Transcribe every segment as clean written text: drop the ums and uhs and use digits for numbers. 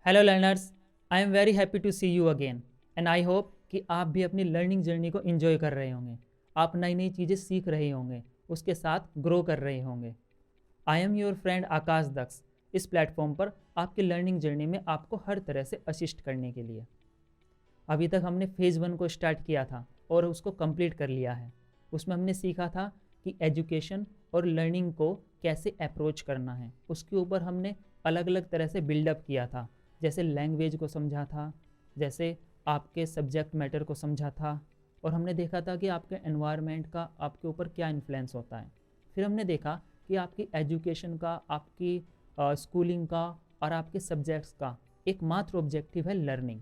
Hello learners, I am very happy to see you again and I hope कि आप भी अपनी learning journey को एंजॉय कर रहे होंगे। आप नई नई चीज़ें सीख रहे होंगे, उसके साथ ग्रो कर रहे होंगे। आई एम योर फ्रेंड आकाश दक्ष, इस प्लेटफॉर्म पर आपकी लर्निंग जर्नी में आपको हर तरह से असिस्ट करने के लिए। अभी तक हमने फेज़ 1 को स्टार्ट किया था और उसको कंप्लीट कर लिया है। उसमें हमने सीखा था कि एजुकेशन और लर्निंग को कैसे अप्रोच करना है। उसके ऊपर हमने अलग अलग तरह से बिल्डअप किया था, जैसे लैंग्वेज को समझा था, जैसे आपके सब्जेक्ट मैटर को समझा था, और हमने देखा था कि आपके एनवायरनमेंट का आपके ऊपर क्या इन्फ्लुएंस होता है। फिर हमने देखा कि आपकी एजुकेशन का, आपकी स्कूलिंग का और आपके सब्जेक्ट्स का एकमात्र ऑब्जेक्टिव है लर्निंग।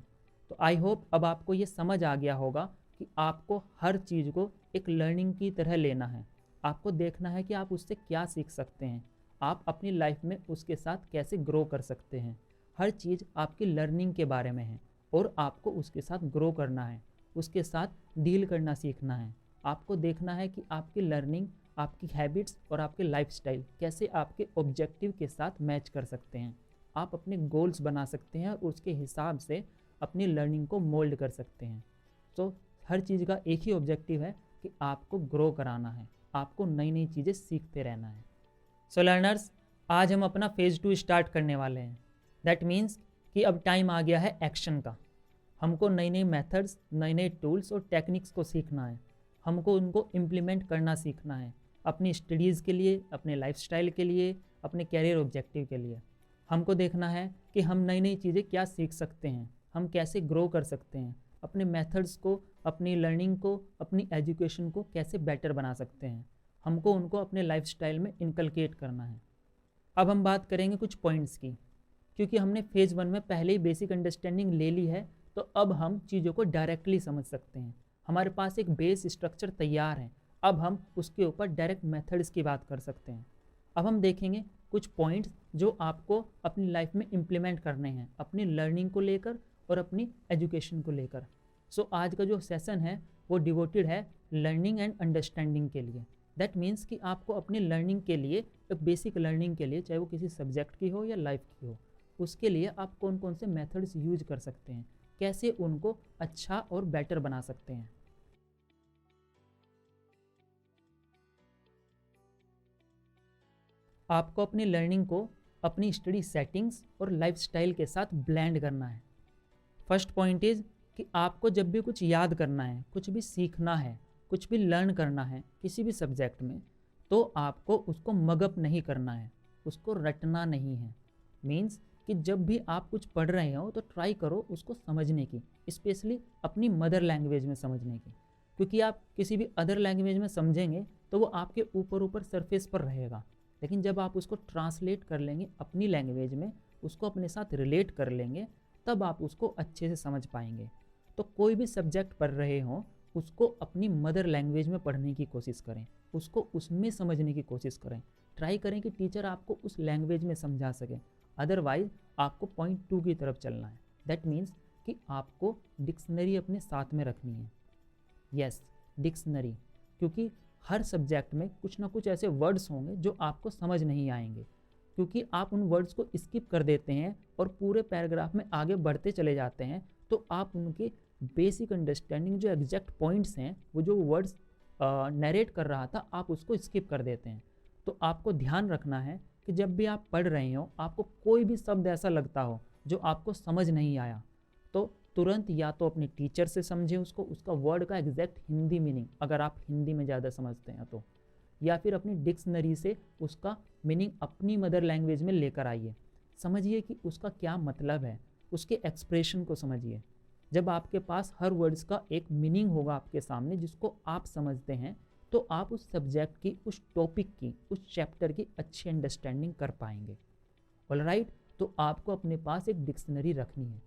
तो आई होप अब आपको ये समझ आ गया होगा कि आपको हर चीज़ को एक लर्निंग की तरह लेना है। आपको देखना है कि आप उससे क्या सीख सकते हैं, आप अपनी लाइफ में उसके साथ कैसे ग्रो कर सकते हैं। हर चीज़ आपकी लर्निंग के बारे में है और आपको उसके साथ ग्रो करना है, उसके साथ डील करना सीखना है। आपको देखना है कि आपकी लर्निंग, आपकी हैबिट्स और आपके लाइफस्टाइल कैसे आपके ऑब्जेक्टिव के साथ मैच कर सकते हैं। आप अपने गोल्स बना सकते हैं और उसके हिसाब से अपनी लर्निंग को मोल्ड कर सकते हैं। तो हर चीज़ का एक ही ऑब्जेक्टिव है कि आपको ग्रो कराना है, आपको नई नई चीज़ें सीखते रहना है। सो लर्नर्स, आज हम अपना फेज़ 2 स्टार्ट करने वाले हैं। दैट मीन्स कि अब टाइम आ गया है एक्शन का। हमको नई नई मेथड्स, नए नए टूल्स और टेक्निक्स को सीखना है। हमको उनको इम्प्लीमेंट करना सीखना है, अपनी स्टडीज़ के लिए, अपने लाइफस्टाइल के लिए, अपने कैरियर ऑब्जेक्टिव के लिए। हमको देखना है कि हम नई नई चीज़ें क्या सीख सकते हैं, हम कैसे ग्रो कर सकते हैं, अपने मेथड्स को, अपनी लर्निंग को, अपनी एजुकेशन को कैसे बेटर बना सकते हैं। हमको उनको अपने लाइफस्टाइल में इनकलकेट करना है। अब हम बात करेंगे कुछ पॉइंट्स की। क्योंकि हमने फेज़ 1 में पहले ही बेसिक अंडरस्टैंडिंग ले ली है, तो अब हम चीज़ों को डायरेक्टली समझ सकते हैं। हमारे पास एक बेस स्ट्रक्चर तैयार है, अब हम उसके ऊपर डायरेक्ट मेथड्स की बात कर सकते हैं। अब हम देखेंगे कुछ पॉइंट्स जो आपको अपनी लाइफ में इम्प्लीमेंट करने हैं, अपनी लर्निंग को लेकर और अपनी एजुकेशन को लेकर। सो आज का जो सेशन है वो डिवोटेड है लर्निंग एंड अंडरस्टैंडिंग के लिए। दैट मीन्स कि आपको अपनी लर्निंग के लिए, एक बेसिक लर्निंग के लिए, चाहे वो किसी सब्जेक्ट की हो या लाइफ की हो, उसके लिए आप कौन कौन से मेथड्स यूज कर सकते हैं, कैसे उनको अच्छा और बेटर बना सकते हैं। आपको अपनी लर्निंग को अपनी स्टडी सेटिंग्स और लाइफस्टाइल के साथ ब्लेंड करना है। फर्स्ट पॉइंट इज़ कि आपको जब भी कुछ याद करना है, कुछ भी सीखना है, कुछ भी लर्न करना है किसी भी सब्जेक्ट में, तो आपको उसको मगअप नहीं करना है, उसको रटना नहीं है। मीन्स कि जब भी आप कुछ पढ़ रहे हो तो ट्राई करो उसको समझने की, स्पेशली अपनी मदर लैंग्वेज में समझने की। क्योंकि आप किसी भी अदर लैंग्वेज में समझेंगे तो वो आपके ऊपर ऊपर सरफेस पर रहेगा, लेकिन जब आप उसको ट्रांसलेट कर लेंगे अपनी लैंग्वेज में, उसको अपने साथ रिलेट कर लेंगे, तब आप उसको अच्छे से समझ पाएंगे। तो कोई भी सब्जेक्ट पढ़ रहे हो, उसको अपनी मदर लैंग्वेज में पढ़ने की कोशिश करें, उसको उसमें समझने की कोशिश करें। ट्राई करें कि टीचर आपको उस लैंग्वेज में समझा सके। अदरवाइज आपको पॉइंट 2 की तरफ चलना है। दैट मीन्स कि आपको डिक्शनरी अपने साथ में रखनी है। Yes, dictionary. क्योंकि हर सब्जेक्ट में कुछ ना कुछ ऐसे वर्ड्स होंगे जो आपको समझ नहीं आएंगे, क्योंकि आप उन वर्ड्स को स्किप कर देते हैं और पूरे पैराग्राफ में आगे बढ़ते चले जाते हैं, तो आप उनके बेसिक अंडरस्टैंडिंग, जो एग्जैक्ट पॉइंट्स हैं, वो जो वर्ड्स नरेट कर रहा था, आप उसको स्किप कर देते हैं। तो आपको ध्यान रखना है कि जब भी आप पढ़ रहे हो, आपको कोई भी शब्द ऐसा लगता हो जो आपको समझ नहीं आया, तो तुरंत या तो अपने टीचर से समझें उसको, उसका वर्ड का एग्जैक्ट हिंदी मीनिंग, अगर आप हिंदी में ज़्यादा समझते हैं तो, या फिर अपनी डिक्शनरी से उसका मीनिंग अपनी मदर लैंग्वेज में लेकर आइए। समझिए कि उसका क्या मतलब है, उसके एक्सप्रेशन को समझिए। जब आपके पास हर वर्ड्स का एक मीनिंग होगा आपके सामने जिसको आप समझते हैं, तो आप उस सब्जेक्ट की, उस टॉपिक की, उस चैप्टर की अच्छी अंडरस्टैंडिंग कर पाएंगे। ऑलराइट, तो आपको अपने पास एक डिक्शनरी रखनी है।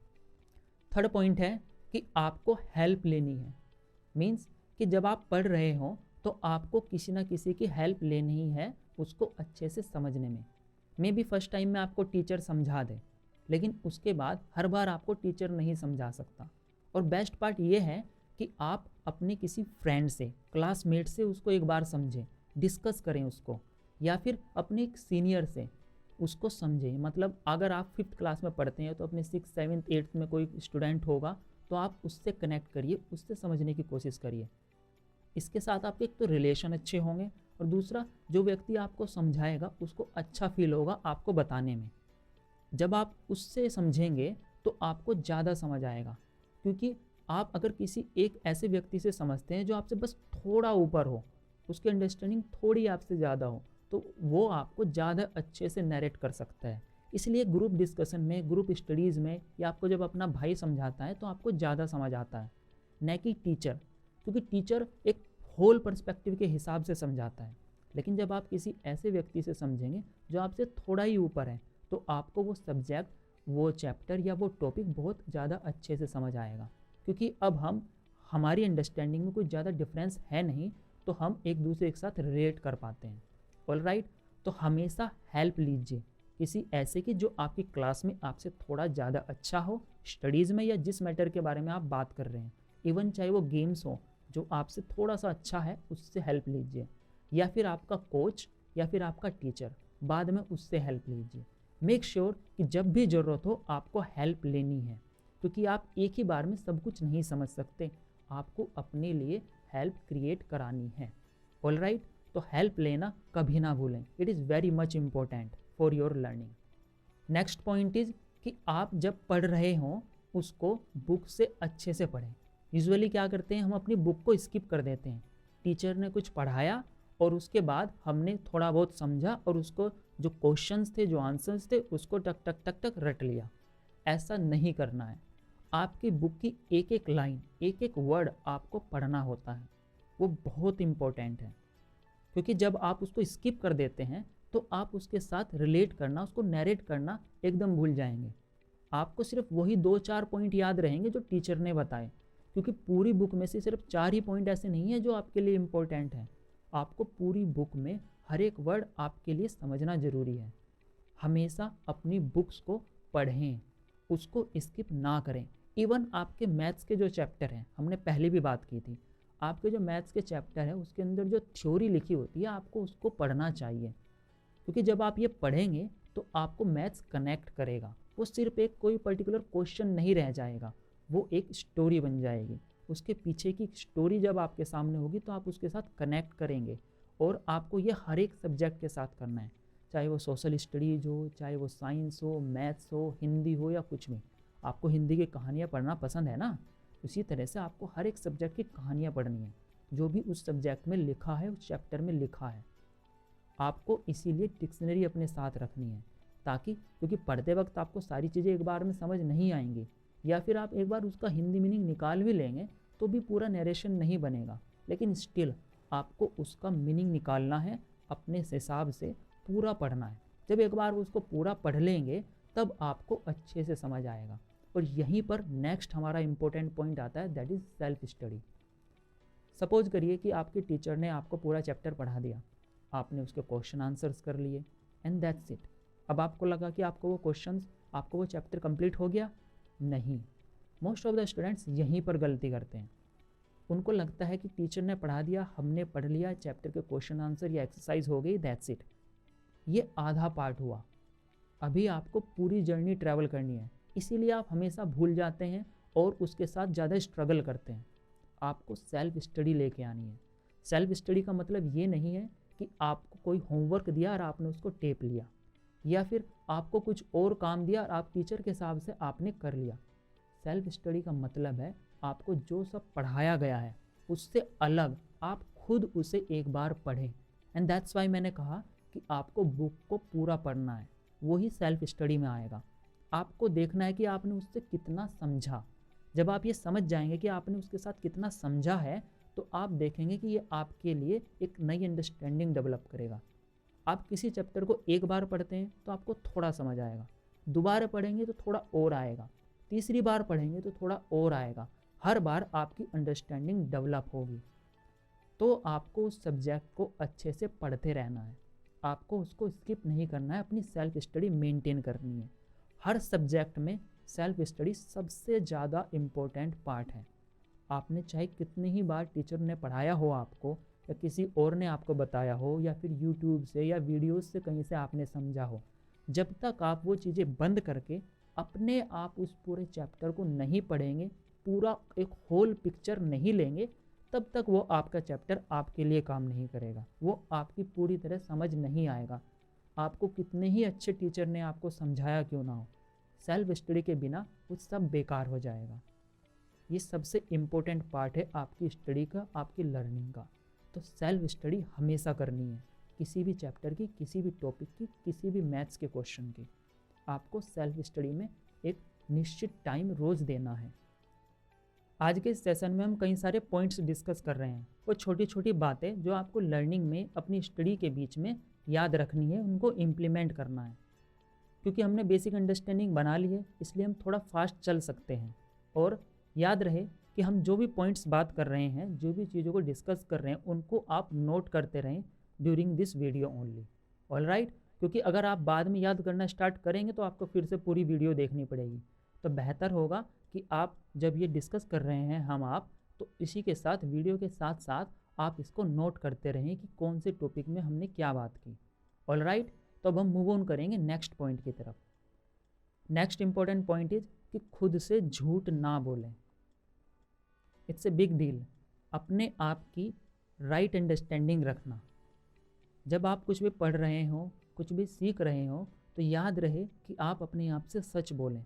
थर्ड पॉइंट है कि आपको हेल्प लेनी है। मीन्स कि जब आप पढ़ रहे हो तो आपको किसी ना किसी की हेल्प लेनी ही है उसको अच्छे से समझने में। मे बी फर्स्ट टाइम में आपको टीचर समझा दे, लेकिन उसके बाद हर बार आपको टीचर नहीं समझा सकता। और बेस्ट पार्ट ये है कि आप अपने किसी फ्रेंड से, क्लासमेट से उसको एक बार समझें, डिस्कस करें उसको, या फिर अपने एक सीनियर से, उसको समझें। मतलब अगर आप 5th क्लास में पढ़ते हैं तो अपने 6th 7th 8th में कोई स्टूडेंट होगा तो आप उससे कनेक्ट करिए, उससे समझने की कोशिश करिए। इसके साथ आपके एक तो रिलेशन अच्छे होंगे और दूसरा जो व्यक्ति आपको समझाएगा उसको अच्छा फील होगा आपको बताने में। जब आप उससे समझेंगे तो आपको ज़्यादा समझ आएगा, क्योंकि आप अगर किसी एक ऐसे व्यक्ति से समझते हैं जो आपसे बस थोड़ा ऊपर हो, उसकी अंडरस्टैंडिंग थोड़ी आपसे ज़्यादा हो, तो वो आपको ज़्यादा अच्छे से नरेट कर सकता है। इसलिए ग्रुप डिस्कशन में, ग्रुप स्टडीज़ में, या आपको जब अपना भाई समझाता है तो आपको ज़्यादा समझ आता है, न कि टीचर। क्योंकि टीचर एक होल पर्सपेक्टिव के हिसाब से समझाता है, लेकिन जब आप किसी ऐसे व्यक्ति से समझेंगे जो आपसे थोड़ा ही ऊपर है तो आपको वो सब्जेक्ट, वो चैप्टर या वो टॉपिक बहुत ज़्यादा अच्छे से समझ आएगा। क्योंकि अब हमारी अंडरस्टैंडिंग में कोई ज़्यादा डिफरेंस है नहीं, तो हम एक दूसरे के साथ रिलेट कर पाते हैं। ऑलराइट, तो हमेशा हेल्प लीजिए किसी ऐसे की जो आपकी क्लास में आपसे थोड़ा ज़्यादा अच्छा हो स्टडीज़ में, या जिस मैटर के बारे में आप बात कर रहे हैं। इवन चाहे वो गेम्स हो, जो आपसे थोड़ा सा अच्छा है उससे हेल्प लीजिए, या फिर आपका कोच या फिर आपका टीचर, बाद में उससे हेल्प लीजिए। मेक श्योर कि जब भी ज़रूरत हो आपको हेल्प लेनी है, क्योंकि आप एक ही बार में सब कुछ नहीं समझ सकते, आपको अपने लिए हेल्प क्रिएट करानी है। ऑलराइट, तो हेल्प लेना कभी ना भूलें, it is very much important for your learning. Next point is कि आप जब पढ़ रहे हों उसको बुक से अच्छे से पढ़ें। यूजुअली क्या करते हैं, हम अपनी बुक को स्किप कर देते हैं। टीचर ने कुछ पढ़ाया और उसके बाद हमने थोड़ा बहुत समझा और उसको जो क्वेश्चंस थे, जो आंसर्स थे, उसको टक टक टक टक रट लिया। ऐसा नहीं करना है। आपकी बुक की एक एक लाइन, एक एक वर्ड आपको पढ़ना होता है, वो बहुत इम्पोर्टेंट है। क्योंकि जब आप उसको स्किप कर देते हैं तो आप उसके साथ रिलेट करना, उसको नैरेट करना एकदम भूल जाएंगे। आपको सिर्फ वही 2-4 पॉइंट याद रहेंगे जो टीचर ने बताए, क्योंकि पूरी बुक में से सिर्फ 4 ही पॉइंट ऐसे नहीं है जो आपके लिए इम्पोर्टेंट हैं। आपको पूरी बुक में हर एक वर्ड आपके लिए समझना ज़रूरी है। हमेशा अपनी बुक्स को पढ़ें, उसको स्किप ना करें। इवन आपके मैथ्स के जो चैप्टर हैं, हमने पहले भी बात की थी, आपके जो मैथ्स के चैप्टर है उसके अंदर जो थ्योरी लिखी होती है आपको उसको पढ़ना चाहिए। क्योंकि जब आप ये पढ़ेंगे तो आपको मैथ्स कनेक्ट करेगा, वो सिर्फ एक कोई पर्टिकुलर क्वेश्चन नहीं रह जाएगा, वो एक स्टोरी बन जाएगी। उसके पीछे की स्टोरी जब आपके सामने होगी तो आप उसके साथ कनेक्ट करेंगे। और आपको ये हर एक सब्जेक्ट के साथ करना है, चाहे वो सोशल स्टडीज हो, चाहे वो साइंस हो, मैथ्स हो, हिंदी हो, या कुछ भी। आपको हिंदी की कहानियाँ पढ़ना पसंद है ना, उसी तरह से आपको हर एक सब्जेक्ट की कहानियाँ पढ़नी है, जो भी उस सब्जेक्ट में लिखा है, उस चैप्टर में लिखा है। आपको इसीलिए डिक्शनरी अपने साथ रखनी है, ताकि क्योंकि पढ़ते वक्त आपको सारी चीज़ें एक बार में समझ नहीं आएंगी, या फिर आप एक बार उसका हिंदी मीनिंग निकाल भी लेंगे तो भी पूरा नरेशन नहीं बनेगा, लेकिन स्टिल आपको उसका मीनिंग निकालना है, अपने हिसाब से पूरा पढ़ना है। जब एक बार उसको पूरा पढ़ लेंगे तब आपको अच्छे से समझ आएगा। और यहीं पर नेक्स्ट हमारा इम्पोर्टेंट पॉइंट आता है, that is self study. Suppose करिए कि आपके टीचर ने आपको पूरा चैप्टर पढ़ा दिया, आपने उसके क्वेश्चन आंसर्स कर लिए एंड दैट्स इट। अब आपको लगा कि आपको वो क्वेश्चंस, आपको वो चैप्टर कंप्लीट हो गया? नहीं। मोस्ट ऑफ द स्टूडेंट्स यहीं पर गलती करते हैं। उनको लगता है कि टीचर ने पढ़ा दिया, हमने पढ़ लिया, चैप्टर के क्वेश्चन आंसर या एक्सरसाइज हो गई, दैट्स इट। ये आधा पार्ट हुआ, अभी आपको पूरी जर्नी ट्रैवल करनी है। इसीलिए आप हमेशा भूल जाते हैं और उसके साथ ज़्यादा स्ट्रगल करते हैं। आपको सेल्फ स्टडी लेके आनी है। सेल्फ स्टडी का मतलब ये नहीं है कि आपको कोई होमवर्क दिया और आपने उसको टेप लिया, या फिर आपको कुछ और काम दिया और आप टीचर के हिसाब से आपने कर लिया। सेल्फ स्टडी का मतलब है आपको जो सब पढ़ाया गया है उससे अलग आप खुद उसे एक बार पढ़ें। एंड दैट्स वाई मैंने कहा कि आपको बुक को पूरा पढ़ना है, वही सेल्फ स्टडी में आएगा। आपको देखना है कि आपने उससे कितना समझा। जब आप ये समझ जाएंगे कि आपने उसके साथ कितना समझा है, तो आप देखेंगे कि ये आपके लिए एक नई अंडरस्टैंडिंग डेवलप करेगा। आप किसी चैप्टर को एक बार पढ़ते हैं तो आपको थोड़ा समझ आएगा, दोबारा पढ़ेंगे तो थोड़ा और आएगा, तीसरी बार पढ़ेंगे तो थोड़ा और आएगा। हर बार आपकी अंडरस्टैंडिंग डेवलप होगी। तो आपको उस सब्जेक्ट को अच्छे से पढ़ते रहना है, आपको उसको स्किप नहीं करना है, अपनी सेल्फ स्टडी मेंटेन करनी है। हर सब्जेक्ट में सेल्फ स्टडी सबसे ज़्यादा इम्पोर्टेंट पार्ट है। आपने चाहे कितनी ही बार टीचर ने पढ़ाया हो आपको, या किसी और ने आपको बताया हो, या फिर यूट्यूब से या वीडियोस से कहीं से आपने समझा हो, जब तक आप वो चीज़ें बंद करके अपने आप उस पूरे चैप्टर को नहीं पढ़ेंगे, पूरा एक होल पिक्चर नहीं लेंगे, तब तक वो आपका चैप्टर आपके लिए काम नहीं करेगा, वो आपकी पूरी तरह समझ नहीं आएगा। आपको कितने ही अच्छे टीचर ने आपको समझाया क्यों ना हो, सेल्फ स्टडी के बिना वो सब बेकार हो जाएगा। ये सबसे इम्पोर्टेंट पार्ट है आपकी स्टडी का, आपकी लर्निंग का। तो सेल्फ स्टडी हमेशा करनी है, किसी भी चैप्टर की, किसी भी टॉपिक की, किसी भी मैथ्स के क्वेश्चन की। आपको सेल्फ स्टडी में एक निश्चित टाइम रोज़ देना है। आज के इस सेशन में हम कई सारे पॉइंट्स डिस्कस कर रहे हैं, वो छोटी छोटी बातें जो आपको लर्निंग में अपनी स्टडी के बीच में याद रखनी है, उनको इम्प्लीमेंट करना है। क्योंकि हमने बेसिक अंडरस्टैंडिंग बना ली है, इसलिए हम थोड़ा फास्ट चल सकते हैं। और याद रहे कि हम जो भी पॉइंट्स बात कर रहे हैं, जो भी चीज़ों को डिस्कस कर रहे हैं, उनको आप नोट करते रहें during this video only. All right, क्योंकि अगर आप बाद में याद करना स्टार्ट करेंगे तो आपको फिर से पूरी वीडियो देखनी पड़ेगी। तो बेहतर होगा कि आप जब ये डिस्कस कर रहे हैं आप, तो इसी के साथ, वीडियो के साथ साथ आप इसको नोट करते रहें कि कौन से टॉपिक में हमने क्या बात की। ऑल राइट, तो अब हम मूव ऑन करेंगे नेक्स्ट पॉइंट की तरफ। नेक्स्ट इंपॉर्टेंट पॉइंट इज कि खुद से झूठ ना बोलें। It's a big deal. अपने आप की राइट अंडरस्टैंडिंग रखना। जब आप कुछ भी पढ़ रहे हो, कुछ भी सीख रहे हो, तो याद रहे कि आप अपने आप से सच बोलें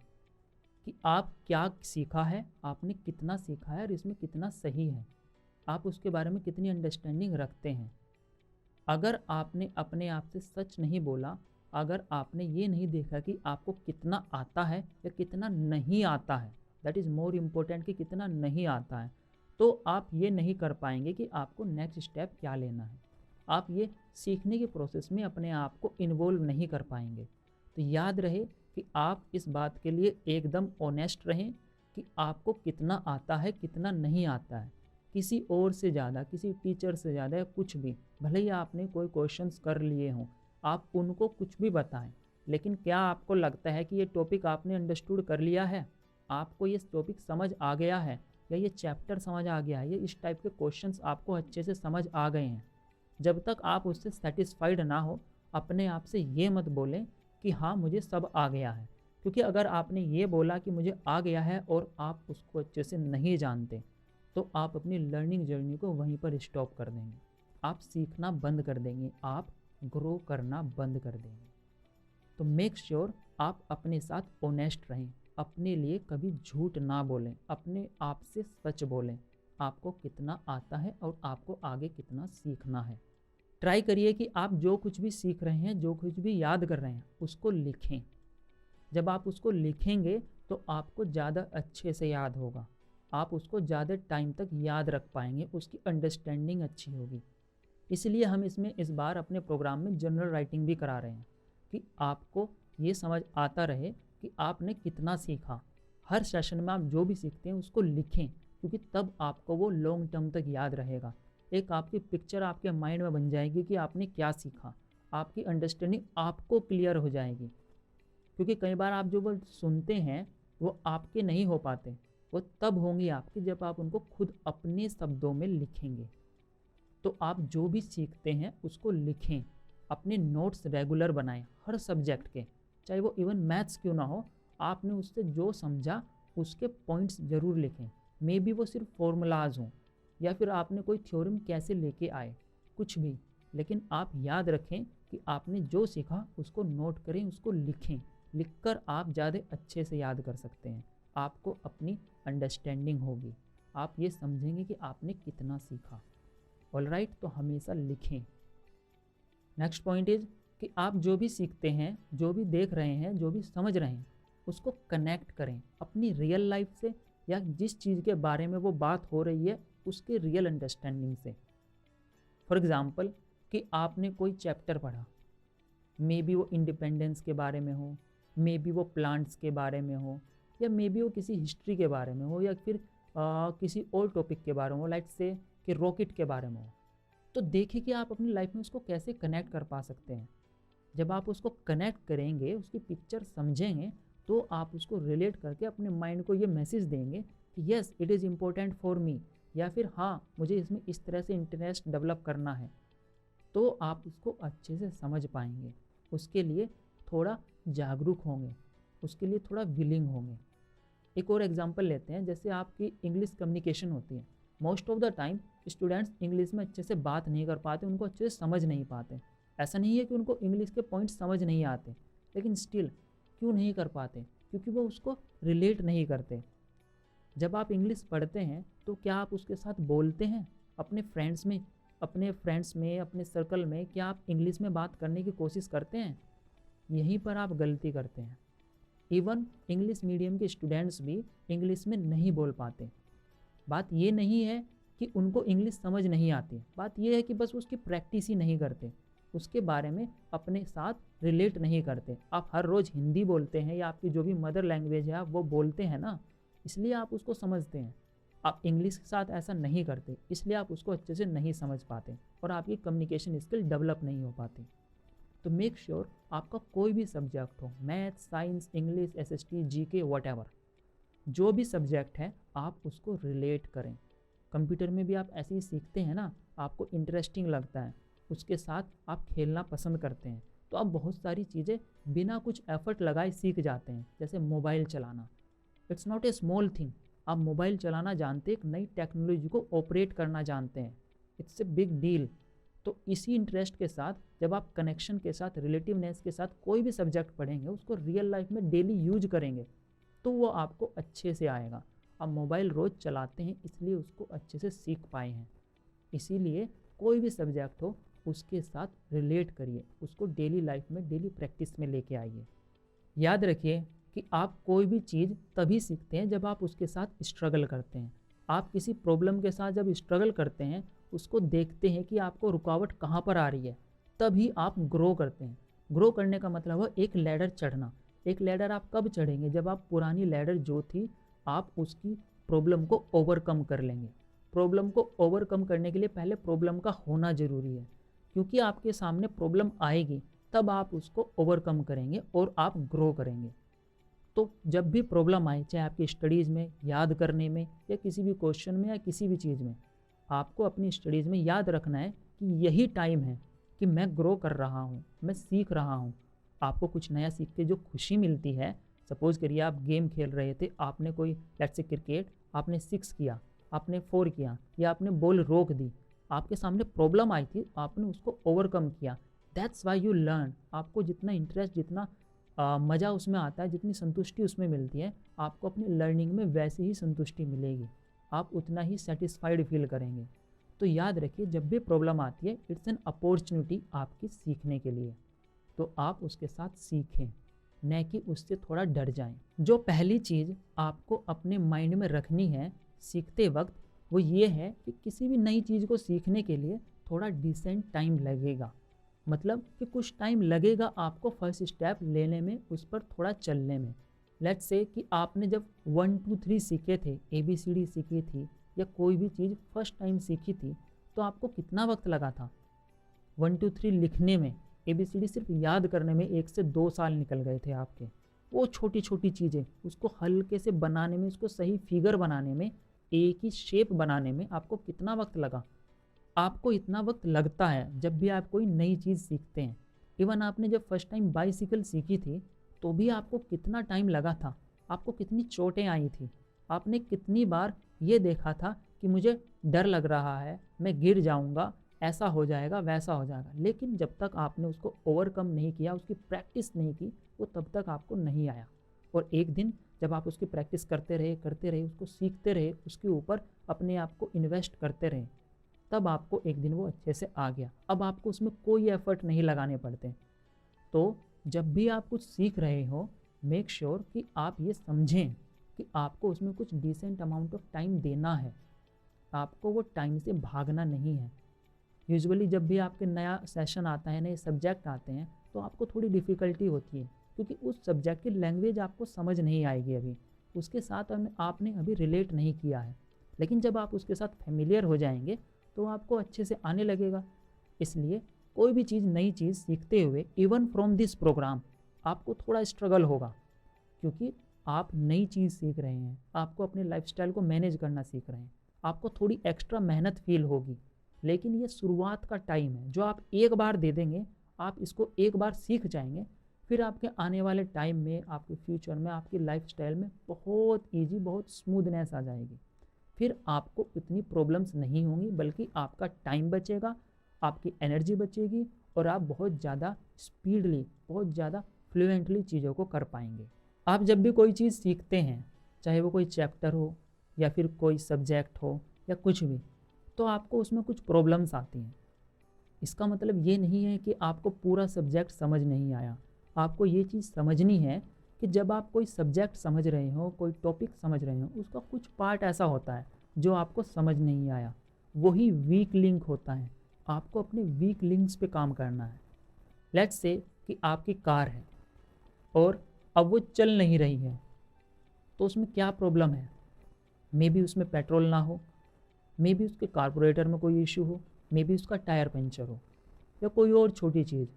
कि आप क्या सीखा है, आपने कितना सीखा है और इसमें कितना सही है, आप उसके बारे में कितनी अंडरस्टैंडिंग रखते हैं। अगर आपने अपने आप से सच नहीं बोला, अगर आपने ये नहीं देखा कि आपको कितना आता है या कितना नहीं आता है, दैट इज़ मोर इम्पोर्टेंट कि कितना नहीं आता है, तो आप ये नहीं कर पाएंगे कि आपको नेक्स्ट स्टेप क्या लेना है। आप ये सीखने के प्रोसेस में अपने आप को इन्वॉल्व नहीं कर पाएंगे। तो याद रहे कि आप इस बात के लिए एकदम ऑनेस्ट रहें कि आपको कितना आता है, कितना नहीं आता है। किसी और से ज़्यादा, किसी टीचर से ज़्यादा या कुछ भी, भले ही आपने कोई क्वेश्चंस कर लिए हों, आप उनको कुछ भी बताएं, लेकिन क्या आपको लगता है कि ये टॉपिक आपने अंडरस्टूड कर लिया है, आपको ये टॉपिक समझ आ गया है, या ये चैप्टर समझ आ गया है, या इस टाइप के क्वेश्चंस आपको अच्छे से समझ आ गए हैं? जब तक आप उससे सेटिस्फाइड ना हो, अपने आप से ये मत बोलें कि हाँ मुझे सब आ गया है। क्योंकि अगर आपने ये बोला कि मुझे आ गया है और आप उसको अच्छे से नहीं जानते, तो आप अपनी लर्निंग जर्नी को वहीं पर स्टॉप कर देंगे। आप सीखना बंद कर देंगे, आप ग्रो करना बंद कर देंगे। तो मेक श्योर आप अपने साथ ऑनेस्ट रहें, अपने लिए कभी झूठ ना बोलें, अपने आप से सच बोलें, आपको कितना आता है और आपको आगे कितना सीखना है। ट्राई करिए कि आप जो कुछ भी सीख रहे हैं, जो कुछ भी याद कर रहे हैं, उसको लिखें। जब आप उसको लिखेंगे तो आपको ज़्यादा अच्छे से याद होगा, आप उसको ज़्यादा टाइम तक याद रख पाएंगे, उसकी अंडरस्टैंडिंग अच्छी होगी। इसलिए हम इसमें इस बार अपने प्रोग्राम में जनरल राइटिंग भी करा रहे हैं कि आपको ये समझ आता रहे कि आपने कितना सीखा। हर सेशन में आप जो भी सीखते हैं उसको लिखें, क्योंकि तब आपको वो लॉन्ग टर्म तक याद रहेगा। एक आपकी पिक्चर आपके माइंड में बन जाएगी कि आपने क्या सीखा, आपकी अंडरस्टैंडिंग आपको क्लियर हो जाएगी। क्योंकि कई बार आप जो वो सुनते हैं वो आपके नहीं हो पाते, वो तब होंगी आपकी जब आप उनको खुद अपने शब्दों में लिखेंगे। तो आप जो भी सीखते हैं उसको लिखें, अपने नोट्स रेगुलर बनाएं हर सब्जेक्ट के, चाहे वो इवन मैथ्स क्यों ना हो, आपने उससे जो समझा उसके पॉइंट्स ज़रूर लिखें। मे बी वो सिर्फ फॉर्मूलाज हों या फिर आपने कोई थ्योरम कैसे लेके आए, कुछ भी, लेकिन आप याद रखें कि आपने जो सीखा उसको नोट करें, उसको लिखें। लिखकर आप ज़्यादा अच्छे से याद कर सकते हैं, आपको अपनी अंडरस्टैंडिंग होगी, आप ये समझेंगे कि आपने कितना सीखा। ऑल राइट, तो हमेशा लिखें। नेक्स्ट पॉइंट इज कि आप जो भी सीखते हैं, जो भी देख रहे हैं, जो भी समझ रहे हैं, उसको कनेक्ट करें अपनी रियल लाइफ से, या जिस चीज़ के बारे में वो बात हो रही है उसके रियल अंडरस्टैंडिंग से। फॉर एग्ज़ाम्पल कि आपने कोई चैप्टर पढ़ा, मे बी वो इंडिपेंडेंस के बारे में हो, मे बी वो प्लांट्स के बारे में हो, या मे बी वो किसी हिस्ट्री के बारे में हो, या फिर किसी और टॉपिक के बारे में हो, लाइक से कि रॉकेट के बारे में हो। तो देखिए कि आप अपनी लाइफ में उसको कैसे कनेक्ट कर पा सकते हैं। जब आप उसको कनेक्ट करेंगे, उसकी पिक्चर समझेंगे, तो आप उसको रिलेट करके अपने माइंड को ये मैसेज देंगे कि yes it is important for me, या फिर हाँ मुझे इसमें इस तरह से इंटरेस्ट डेवलप करना है। तो आप उसको अच्छे से समझ पाएंगे। उसके लिए थोड़ा जागरूक होंगे, उसके लिए थोड़ा विलिंग होंगे। एक और एग्जांपल लेते हैं, जैसे आपकी इंग्लिश कम्युनिकेशन होती है। Most of the time students English में अच्छे से बात नहीं कर पाते, उनको अच्छे से समझ नहीं पाते। ऐसा नहीं है कि उनको इंग्लिश के पॉइंट समझ नहीं आते, लेकिन स्टिल क्यों नहीं कर पाते? क्योंकि वो उसको रिलेट नहीं करते। जब आप इंग्लिश पढ़ते हैं तो क्या आप उसके साथ बोलते हैं? अपने फ्रेंड्स में, अपने सर्कल में क्या आप इंग्लिश में बात करने की कोशिश करते हैं? यहीं पर आप गलती करते हैं। इवन इंग्लिश मीडियम के स्टूडेंट्स भी इंग्लिश में नहीं बोल पाते। बात ये नहीं है कि उनको इंग्लिश समझ नहीं आती, बात ये है कि बस उसकी प्रैक्टिस ही नहीं करते, उसके बारे में अपने साथ रिलेट नहीं करते। आप हर रोज़ हिंदी बोलते हैं या आपकी जो भी मदर लैंग्वेज है आप वो बोलते हैं ना, इसलिए आप उसको समझते हैं। आप इंग्लिश के साथ ऐसा नहीं करते, इसलिए आप उसको अच्छे से नहीं समझ पाते और आपकी कम्युनिकेशन स्किल डेवलप नहीं हो पाती। तो मेक श्योर आपका कोई भी सब्जेक्ट हो, math, science, English, SST, GK, whatever, जो भी सब्जेक्ट है आप उसको रिलेट करें। कंप्यूटर में भी आप ऐसे ही सीखते हैं ना, आपको इंटरेस्टिंग लगता है, उसके साथ आप खेलना पसंद करते हैं, तो आप बहुत सारी चीज़ें बिना कुछ एफर्ट लगाए सीख जाते हैं। जैसे मोबाइल चलाना, it's not a small thing. आप मोबाइल चलाना जानते हैं, एक नई टेक्नोलॉजी को ऑपरेट करना जानते हैं, इट्स ए बिग डील। तो इसी इंटरेस्ट के साथ जब आप कनेक्शन के साथ, रिलेटिवनेस के साथ कोई भी सब्जेक्ट पढ़ेंगे, उसको रियल लाइफ में डेली यूज करेंगे, तो वो आपको अच्छे से आएगा। आप मोबाइल रोज़ चलाते हैं इसलिए उसको अच्छे से सीख पाए हैं। इसीलिए कोई भी सब्जेक्ट हो उसके साथ रिलेट करिए, उसको डेली लाइफ में, डेली प्रैक्टिस में लेके आइए। याद रखिए कि आप कोई भी चीज़ तभी सीखते हैं जब आप उसके साथ स्ट्रगल करते हैं। आप किसी प्रॉब्लम के साथ जब स्ट्रगल करते हैं, उसको देखते हैं कि आपको रुकावट कहाँ पर आ रही है, तभी आप ग्रो करते हैं। ग्रो करने का मतलब है एक लैडर चढ़ना। एक लैडर आप कब चढ़ेंगे? जब आप पुरानी लैडर जो थी आप उसकी प्रॉब्लम को ओवरकम कर लेंगे। प्रॉब्लम को ओवरकम करने के लिए पहले प्रॉब्लम का होना ज़रूरी है, क्योंकि आपके सामने प्रॉब्लम आएगी तब आप उसको ओवरकम करेंगे और आप ग्रो करेंगे। तो जब भी प्रॉब्लम आए, चाहे आपकी स्टडीज़ में, याद करने में, या किसी भी क्वेश्चन में, या किसी भी चीज़ में, आपको अपनी स्टडीज़ में याद रखना है कि यही टाइम है कि मैं ग्रो कर रहा हूँ, मैं सीख रहा हूँ। आपको कुछ नया सीख के जो खुशी मिलती है, सपोज़ करिए आप गेम खेल रहे थे, आपने कोई लेट्स से क्रिकेट, आपने 6 किया, आपने 4 किया, या आपने बॉल रोक दी, आपके सामने प्रॉब्लम आई थी, आपने उसको ओवरकम किया, दैट्स वाई यू लर्न। आपको जितना इंटरेस्ट, जितना मज़ा उसमें आता है, जितनी संतुष्टि उसमें मिलती है, आपको अपनी लर्निंग में वैसी ही संतुष्टि मिलेगी, आप उतना ही सेटिस्फाइड फील करेंगे। तो याद रखिए, जब भी प्रॉब्लम आती है, इट्स एन अपॉर्चुनिटी आपकी सीखने के लिए, तो आप उसके साथ सीखें, न कि उससे थोड़ा डर जाएं। जो पहली चीज़ आपको अपने माइंड में रखनी है सीखते वक्त, वो ये है कि किसी भी नई चीज़ को सीखने के लिए थोड़ा डिसेंट टाइम लगेगा। मतलब कि कुछ टाइम लगेगा आपको फर्स्ट स्टेप लेने में, उस पर थोड़ा चलने में। लेट्स से कि आपने जब 1 2 3 सीखे थे, ABCD सीखी थी, या कोई भी चीज़ फर्स्ट टाइम सीखी थी, तो आपको कितना वक्त लगा था 1 2 3 लिखने में? ABCD सिर्फ याद करने में 1 से 2 साल निकल गए थे आपके। वो छोटी छोटी चीज़ें, उसको हल्के से बनाने में, उसको सही फिगर बनाने में, एक ही शेप बनाने में आपको कितना वक्त लगा? आपको इतना वक्त लगता है जब भी आप कोई नई चीज़ सीखते हैं। इवन आपने जब फर्स्ट टाइम बाइसिकल सीखी थी, तो भी आपको कितना टाइम लगा था? आपको कितनी चोटें आई थी? आपने कितनी बार ये देखा था कि मुझे डर लग रहा है, मैं गिर जाऊंगा, ऐसा हो जाएगा, वैसा हो जाएगा, लेकिन जब तक आपने उसको ओवरकम नहीं किया, उसकी प्रैक्टिस नहीं की, वो तब तक आपको नहीं आया। और एक दिन जब आप उसकी प्रैक्टिस करते रहे, उसको सीखते रहे, उसके ऊपर अपने आप को इन्वेस्ट करते रहे, तब आपको एक दिन वो अच्छे से आ गया। अब आपको उसमें कोई एफर्ट नहीं लगाने पड़ते। तो जब भी आप कुछ सीख रहे हो, मेक श्योर कि आप ये समझें कि आपको उसमें कुछ डिसेंट अमाउंट ऑफ टाइम देना है, आपको वो टाइम से भागना नहीं है। यूजुअली जब भी आपके नया सेशन आता है, नए सब्जेक्ट आते हैं, तो आपको थोड़ी डिफ़िकल्टी होती है, क्योंकि उस सब्जेक्ट की लैंग्वेज आपको समझ नहीं आएगी अभी, उसके साथ आपने अभी रिलेट नहीं किया है। लेकिन जब आप उसके साथ फेमिलियर हो जाएंगे तो आपको अच्छे से आने लगेगा। इसलिए कोई भी चीज़, नई चीज़ सीखते हुए, इवन फ्रॉम दिस प्रोग्राम, आपको थोड़ा स्ट्रगल होगा, क्योंकि आप नई चीज़ सीख रहे हैं, आपको अपने लाइफस्टाइल को मैनेज करना सीख रहे हैं, आपको थोड़ी एक्स्ट्रा मेहनत फील होगी। लेकिन ये शुरुआत का टाइम है, जो आप एक बार दे देंगे, आप इसको एक बार सीख जाएंगे, फिर आपके आने वाले टाइम में, आपके फ्यूचर में, आपकी लाइफस्टाइल में बहुत ईजी, बहुत स्मूथनेस आ जाएगी। फिर आपको इतनी प्रॉब्लम्स नहीं होंगी, बल्कि आपका टाइम बचेगा, आपकी एनर्जी बचेगी और आप बहुत ज़्यादा स्पीडली, बहुत ज़्यादा फ्लुएंटली चीज़ों को कर पाएंगे। आप जब भी कोई चीज़ सीखते हैं, चाहे वो कोई चैप्टर हो या फिर कोई सब्जेक्ट हो या कुछ भी, तो आपको उसमें कुछ प्रॉब्लम्स आती हैं। इसका मतलब ये नहीं है कि आपको पूरा सब्जेक्ट समझ नहीं आया। आपको ये चीज़ समझनी है कि जब आप कोई सब्जेक्ट समझ रहे हो, कोई टॉपिक समझ रहे हो, उसका कुछ पार्ट ऐसा होता है जो आपको समझ नहीं आया, वही वीक लिंक होता है। आपको अपने वीक लिंक्स पे काम करना है। लेट्स से कि आपकी कार है और अब वो चल नहीं रही है, तो उसमें क्या प्रॉब्लम है? मे बी उसमें पेट्रोल ना हो, मे बी उसके कार्बोरेटर में कोई इशू हो, मे बी उसका टायर पंचर हो या कोई और छोटी चीज़।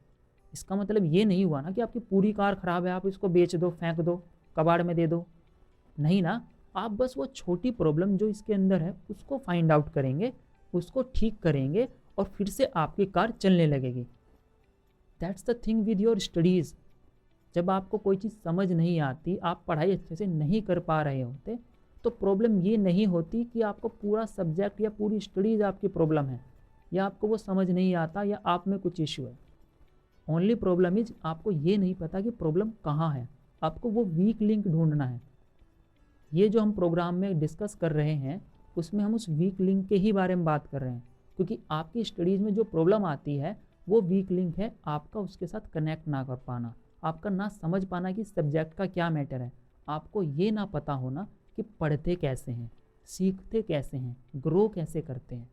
इसका मतलब ये नहीं हुआ ना कि आपकी पूरी कार ख़राब है, आप इसको बेच दो, फेंक दो, कबाड़ में दे दो। नहीं ना, आप बस वो छोटी प्रॉब्लम जो इसके अंदर है उसको फाइंड आउट करेंगे, उसको ठीक करेंगे और फिर से आपकी कार चलने लगेगी। That's the thing with your studies. जब आपको कोई चीज़ समझ नहीं आती, आप पढ़ाई अच्छे से नहीं कर पा रहे होते, तो प्रॉब्लम ये नहीं होती कि आपको पूरा सब्जेक्ट या पूरी स्टडीज़ आपकी प्रॉब्लम है, या आपको वो समझ नहीं आता, या आप में कुछ इशू है। ओनली प्रॉब्लम इज आपको ये नहीं पता कि प्रॉब्लम कहाँ है। आपको वो वीक लिंक ढूंढना है। ये जो हम प्रोग्राम में डिस्कस कर रहे हैं, उसमें हम उस वीक लिंक के ही बारे में बात कर रहे हैं, क्योंकि आपकी स्टडीज़ में जो प्रॉब्लम आती है वो वीक लिंक है आपका उसके साथ कनेक्ट ना कर पाना, आपका ना समझ पाना कि सब्जेक्ट का क्या मैटर है, आपको ये ना पता होना कि पढ़ते कैसे हैं, सीखते कैसे हैं, ग्रो कैसे करते हैं।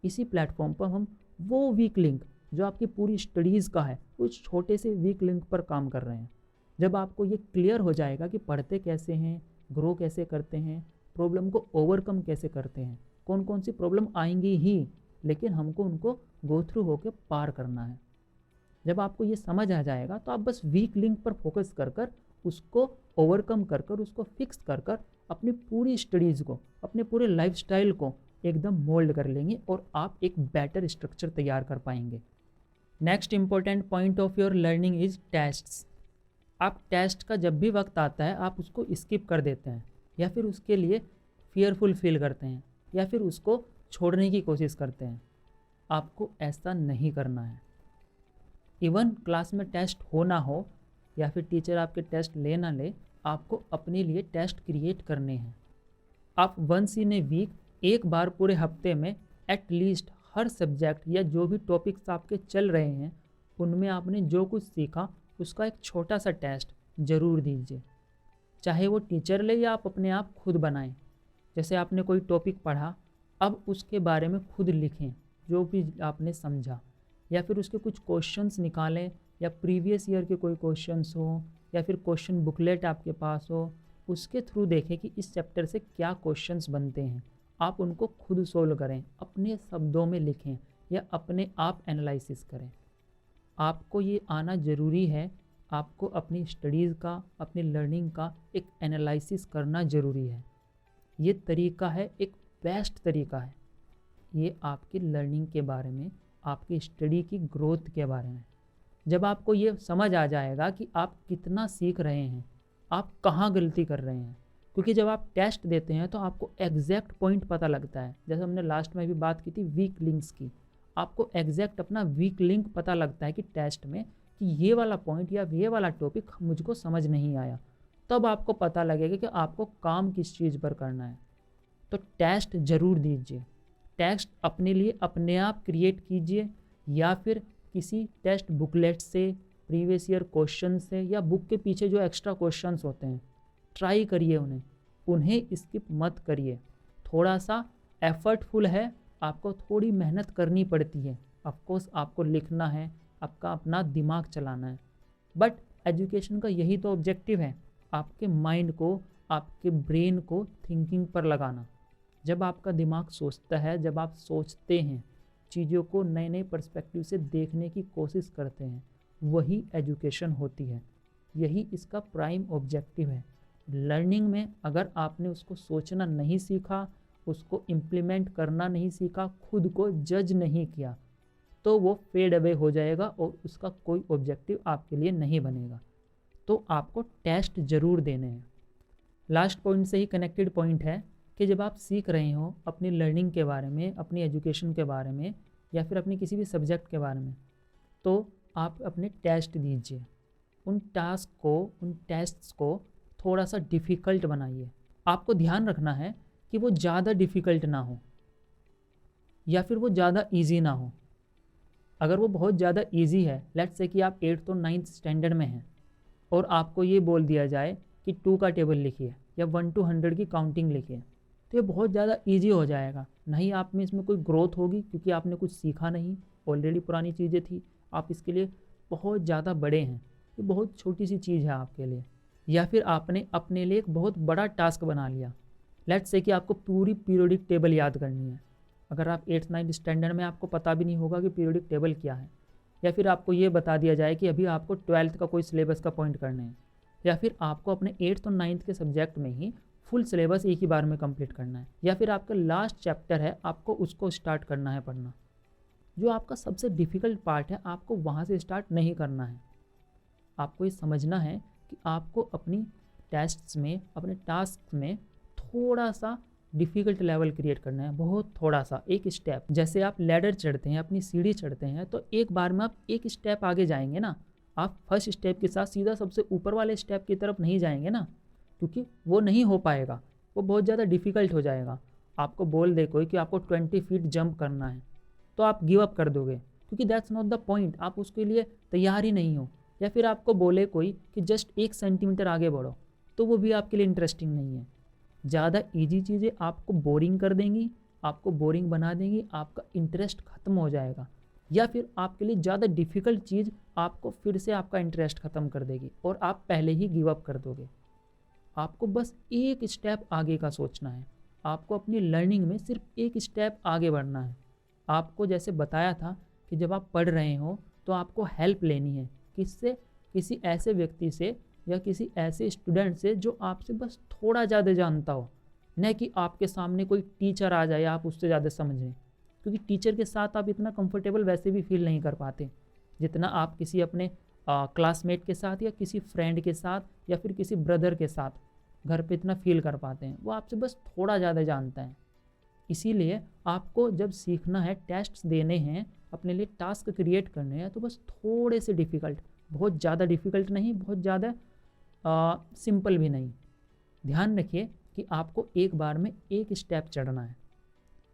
इसी प्लेटफॉर्म पर हम वो वीक लिंक जो आपकी पूरी स्टडीज़ का है, उस छोटे से वीक लिंक पर काम कर रहे हैं। जब आपको ये क्लियर हो जाएगा कि पढ़ते कैसे हैं, ग्रो कैसे करते हैं, प्रॉब्लम को ओवरकम कैसे करते हैं, कौन कौन सी प्रॉब्लम आएंगी ही, लेकिन हमको उनको गो थ्रू होकर पार करना है। जब आपको ये समझ आ जाएगा तो आप बस वीक लिंक पर फोकस कर कर उसको ओवरकम कर कर, उसको फिक्स कर कर अपनी पूरी स्टडीज़ को, अपने पूरे लाइफस्टाइल को एकदम मोल्ड कर लेंगे और आप एक बेटर स्ट्रक्चर तैयार कर पाएंगे। Next important point of your learning is tests. आप टेस्ट का जब भी वक्त आता है आप उसको स्किप कर देते हैं, या फिर उसके लिए फियरफुल फील करते हैं, या फिर उसको छोड़ने की कोशिश करते हैं। आपको ऐसा नहीं करना है। इवन क्लास में टेस्ट हो ना हो, या फिर टीचर आपके टेस्ट ले ना ले, आपको अपने लिए टेस्ट क्रिएट करने हैं। आप वंस इन ए वीक, एक बार पूरे हफ्ते में एटलीस्ट हर सब्जेक्ट या जो भी टॉपिक्स आपके चल रहे हैं उनमें आपने जो कुछ सीखा उसका एक छोटा सा टेस्ट ज़रूर दीजिए। चाहे वो टीचर ले या आप अपने आप खुद बनाएं। जैसे आपने कोई टॉपिक पढ़ा, अब उसके बारे में खुद लिखें जो भी आपने समझा, या फिर उसके कुछ क्वेश्चंस निकालें, या प्रीवियस ईयर के कोई क्वेश्चंस हो, या फिर क्वेश्चन बुकलेट आपके पास हो, उसके थ्रू देखें कि इस चैप्टर से क्या क्वेश्चंस बनते हैं। आप उनको खुद सोल्व करें, अपने शब्दों में लिखें या अपने आप एनालिसिस करें। आपको ये आना ज़रूरी है। आपको अपनी स्टडीज़ का, अपनी लर्निंग का एक एनालिसिस करना ज़रूरी है। ये तरीका है, एक बेस्ट तरीका है। ये आपकी लर्निंग के बारे में, आपकी स्टडी की ग्रोथ के बारे में। जब आपको ये समझ आ जाएगा कि आप कितना सीख रहे हैं, आप कहाँ गलती कर रहे हैं, क्योंकि जब आप टेस्ट देते हैं तो आपको एग्जैक्ट पॉइंट पता लगता है। जैसे हमने लास्ट में भी बात की थी वीक लिंक्स की, आपको एग्जैक्ट अपना वीक लिंक पता लगता है कि टेस्ट में कि ये वाला पॉइंट या ये वाला टॉपिक मुझको समझ नहीं आया। तब आपको पता लगेगा कि आपको काम किस चीज़ पर करना है। तो टेस्ट ज़रूर दीजिए। टेस्ट अपने लिए अपने आप क्रिएट कीजिए, या फिर किसी टेस्ट बुकलेट से, प्रीवियस ईयर क्वेश्चन से, या बुक के पीछे जो एक्स्ट्रा क्वेश्चंस होते हैं ट्राई करिए उन्हें स्किप मत करिए। थोड़ा सा एफर्टफुल है, आपको थोड़ी मेहनत करनी पड़ती है। ऑफकोर्स आपको लिखना है, आपका अपना दिमाग चलाना है, बट एजुकेशन का यही तो ऑब्जेक्टिव है, आपके माइंड को, आपके ब्रेन को थिंकिंग पर लगाना। जब आपका दिमाग सोचता है, जब आप सोचते हैं, चीज़ों को नए नए पर्सपेक्टिव से देखने की कोशिश करते हैं, वही एजुकेशन होती है। यही इसका प्राइम ऑब्जेक्टिव है। लर्निंग में अगर आपने उसको सोचना नहीं सीखा, उसको इम्प्लीमेंट करना नहीं सीखा, खुद को जज नहीं किया, तो वो फेड अवे हो जाएगा और उसका कोई ऑब्जेक्टिव आपके लिए नहीं बनेगा। तो आपको टेस्ट ज़रूर देने हैं। लास्ट पॉइंट से ही कनेक्टेड पॉइंट है कि जब आप सीख रहे हो अपनी लर्निंग के बारे में, अपनी एजुकेशन के बारे में, या फिर अपनी किसी भी सब्जेक्ट के बारे में, तो आप अपने टेस्ट दीजिए। उन टास्क को, उन टेस्ट्स को थोड़ा सा डिफ़िकल्ट बनाइए। आपको ध्यान रखना है कि वो ज़्यादा डिफ़िकल्ट ना हो या फिर वो ज़्यादा इजी ना हो। अगर वो बहुत ज़्यादा इजी है, लेट्स से कि आप 8th और 9th स्टैंडर्ड में हैं और आपको ये बोल दिया जाए कि 2 का टेबल लिखिए या 1 to 100 की काउंटिंग लिखिए, तो ये बहुत ज़्यादा इजी हो जाएगा। नहीं आप में इसमें कोई ग्रोथ होगी क्योंकि आपने कुछ सीखा नहीं, ऑलरेडी पुरानी चीज़ें थी, आप इसके लिए बहुत ज़्यादा बड़े हैं, ये बहुत छोटी सी चीज़ है आपके लिए। या फिर आपने अपने लिए एक बहुत बड़ा टास्क बना लिया, लेट्स से कि आपको पूरी पीरियोडिक टेबल याद करनी है। अगर आप 8th 9th स्टैंडर्ड में आपको पता भी नहीं होगा कि पीरियोडिक टेबल क्या है, या फिर आपको ये बता दिया जाए कि अभी आपको 12th का कोई सिलेबस का पॉइंट करने हैं, या फिर आपको अपने 8th और 9th के सब्जेक्ट में ही फुल सिलेबस एक ही बार में कंप्लीट करना है, या फिर आपका लास्ट चैप्टर है आपको उसको स्टार्ट करना है पढ़ना, जो आपका सबसे डिफ़िकल्ट पार्ट है आपको वहाँ से स्टार्ट नहीं करना है। आपको ये समझना है कि आपको अपनी टेस्ट्स में, अपने टास्क में थोड़ा सा डिफ़िकल्ट लेवल क्रिएट करना है, बहुत थोड़ा सा, एक स्टेप। जैसे आप लैडर चढ़ते हैं, अपनी सीढ़ी चढ़ते हैं, तो एक बार में आप एक स्टेप आगे जाएंगे ना, आप फर्स्ट स्टेप के साथ सीधा सबसे ऊपर वाले स्टेप की तरफ नहीं जाएंगे ना, क्योंकि वो नहीं हो पाएगा, वो बहुत ज़्यादा डिफ़िकल्ट हो जाएगा। आपको बोल दे कोई कि आपको 20 फीट जंप करना है, तो आप गिव अप कर दोगे, क्योंकि दैट्स नॉट द पॉइंट, आप उसके लिए तैयार ही नहीं हो। या फिर आपको बोले कोई कि जस्ट 1 सेंटीमीटर आगे बढ़ो, तो वो भी आपके लिए इंटरेस्टिंग नहीं है। ज़्यादा इजी चीज़ें आपको बोरिंग कर देंगी, आपको बोरिंग बना देंगी, आपका इंटरेस्ट ख़त्म हो जाएगा। या फिर आपके लिए ज़्यादा डिफ़िकल्ट चीज़ आपको फिर से आपका इंटरेस्ट ख़त्म कर देगी और आप पहले ही गिव अप कर दोगे। आपको बस एक स्टेप आगे का सोचना है, आपको अपनी लर्निंग में सिर्फ एक स्टेप आगे बढ़ना है। आपको जैसे बताया था कि जब आप पढ़ रहे हो तो आपको हेल्प लेनी है, किससे? किसी ऐसे व्यक्ति से या किसी ऐसे स्टूडेंट से जो आपसे बस थोड़ा ज़्यादा जानता हो, न कि आपके सामने कोई टीचर आ जाए आप उससे ज़्यादा समझें, क्योंकि टीचर के साथ आप इतना कंफर्टेबल वैसे भी फील नहीं कर पाते जितना आप किसी अपने क्लासमेट के साथ या किसी फ्रेंड के साथ या फिर किसी ब्रदर के साथ घर पे इतना फील कर पाते हैं। वो आपसे बस थोड़ा ज़्यादा जानता है। इसीलिए आपको जब सीखना है, टेस्ट्स देने हैं, अपने लिए टास्क क्रिएट करने हैं, तो बस थोड़े से डिफ़िकल्ट, बहुत ज़्यादा डिफ़िकल्ट नहीं, बहुत ज़्यादा सिंपल भी नहीं। ध्यान रखिए कि आपको एक बार में एक स्टेप चढ़ना है।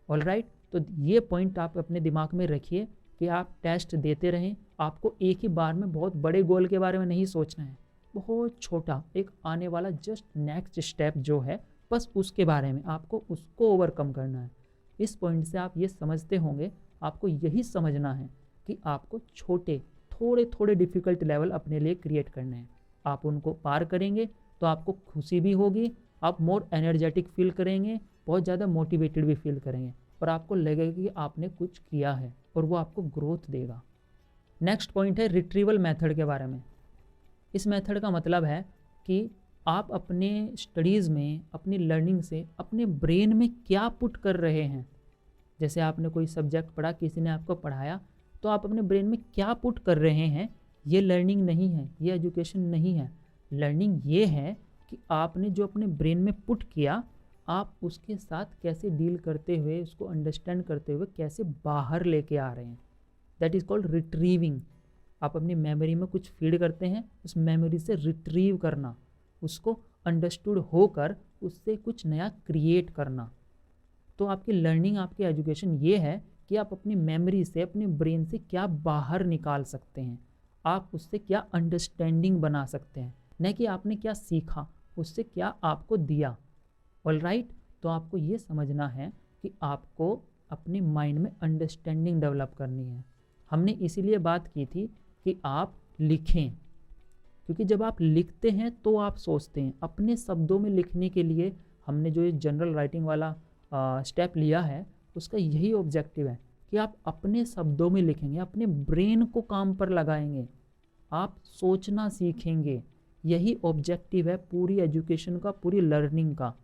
ऑलराइट, तो ये पॉइंट आप अपने दिमाग में रखिए कि आप टेस्ट देते रहें। आपको एक ही बार में बहुत बड़े गोल के बारे में नहीं सोचना है, बहुत छोटा एक आने वाला जस्ट नेक्स्ट स्टेप जो है बस उसके बारे में आपको उसको ओवरकम करना है। इस पॉइंट से आप ये समझते होंगे, आपको यही समझना है कि आपको छोटे थोड़े थोड़े डिफ़िकल्ट लेवल अपने लिए क्रिएट करने हैं। आप उनको पार करेंगे तो आपको खुशी भी होगी, आप मोर एनर्जेटिक फील करेंगे, बहुत ज़्यादा मोटिवेटेड भी फील करेंगे और आपको लगेगा कि आपने कुछ किया है और वो आपको ग्रोथ देगा। नेक्स्ट पॉइंट है रिट्रीवल मेथड के बारे में। इस मेथड का मतलब है कि आप अपने स्टडीज़ में, अपनी लर्निंग से अपने ब्रेन में क्या पुट कर रहे हैं। जैसे आपने कोई सब्जेक्ट पढ़ा, किसी ने आपको पढ़ाया, तो आप अपने ब्रेन में क्या पुट कर रहे हैं, ये लर्निंग नहीं है, ये एजुकेशन नहीं है। लर्निंग ये है कि आपने जो अपने ब्रेन में पुट किया, आप उसके साथ कैसे डील करते हुए, उसको अंडरस्टैंड करते हुए कैसे बाहर लेके आ रहे हैं। That is called retrieving. आप अपनी मेमोरी में कुछ फीड करते हैं, उस मेमोरी से रिट्रीव करना, उसको अंडरस्टूड होकर उससे कुछ नया क्रिएट करना। तो आपकी लर्निंग, आपकी एजुकेशन ये है कि आप अपनी मेमोरी से, अपने ब्रेन से क्या बाहर निकाल सकते हैं, आप उससे क्या अंडरस्टैंडिंग बना सकते हैं, न कि आपने क्या सीखा, उससे क्या आपको दिया। ऑलराइट, तो आपको ये समझना है कि आपको अपने माइंड में अंडरस्टैंडिंग डेवलप करनी है। हमने इसीलिए बात की थी कि आप लिखें, क्योंकि जब आप लिखते हैं तो आप सोचते हैं। अपने शब्दों में लिखने के लिए हमने जो ये जनरल राइटिंग वाला स्टेप लिया है, उसका यही ऑब्जेक्टिव है कि आप अपने शब्दों में लिखेंगे, अपने ब्रेन को काम पर लगाएंगे, आप सोचना सीखेंगे। यही ऑब्जेक्टिव है पूरी एजुकेशन का, पूरी लर्निंग का।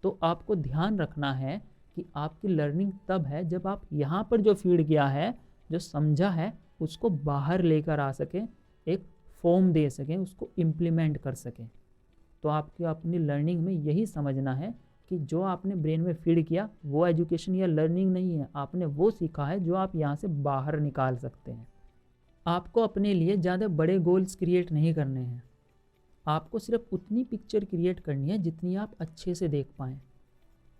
तो आपको ध्यान रखना है कि आपकी लर्निंग तब है जब आप यहाँ पर जो फीड किया है, जो समझा है, उसको बाहर लेकर आ सकें एक फॉर्म दे सकें, उसको इम्प्लीमेंट कर सकें। तो आपको अपनी लर्निंग में यही समझना है कि जो आपने ब्रेन में फीड किया वो एजुकेशन या लर्निंग नहीं है, आपने वो सीखा है जो आप यहाँ से बाहर निकाल सकते हैं। आपको अपने लिए ज़्यादा बड़े गोल्स क्रिएट नहीं करने हैं, आपको सिर्फ उतनी पिक्चर क्रिएट करनी है जितनी आप अच्छे से देख पाएँ।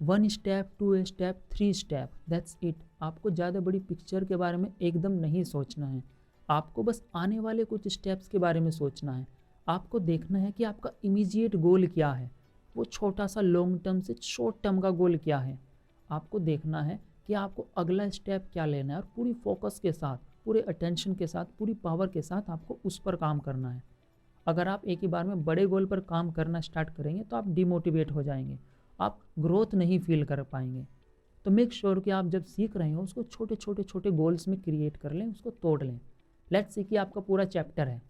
1 step, 2 step, 3 step, that's it. आपको ज़्यादा बड़ी पिक्चर के बारे में एकदम नहीं सोचना है, आपको बस आने वाले कुछ स्टेप्स के बारे में सोचना है। आपको देखना है कि आपका इमीडिएट गोल क्या है, वो छोटा सा लॉन्ग टर्म से शॉर्ट टर्म का गोल क्या है। आपको देखना है कि आपको अगला स्टेप क्या लेना है और पूरी फोकस के साथ, पूरे अटेंशन के साथ, पूरी पावर के साथ आपको उस पर काम करना है। अगर आप एक ही बार में बड़े गोल पर काम करना स्टार्ट करेंगे तो आप डिमोटिवेट हो जाएंगे, आप ग्रोथ नहीं फील कर पाएंगे। तो मेक श्योर कि आप जब सीख रहे हो उसको छोटे छोटे छोटे गोल्स में क्रिएट कर लें, उसको तोड़ लें। लेट्स सी कि आपका पूरा चैप्टर है,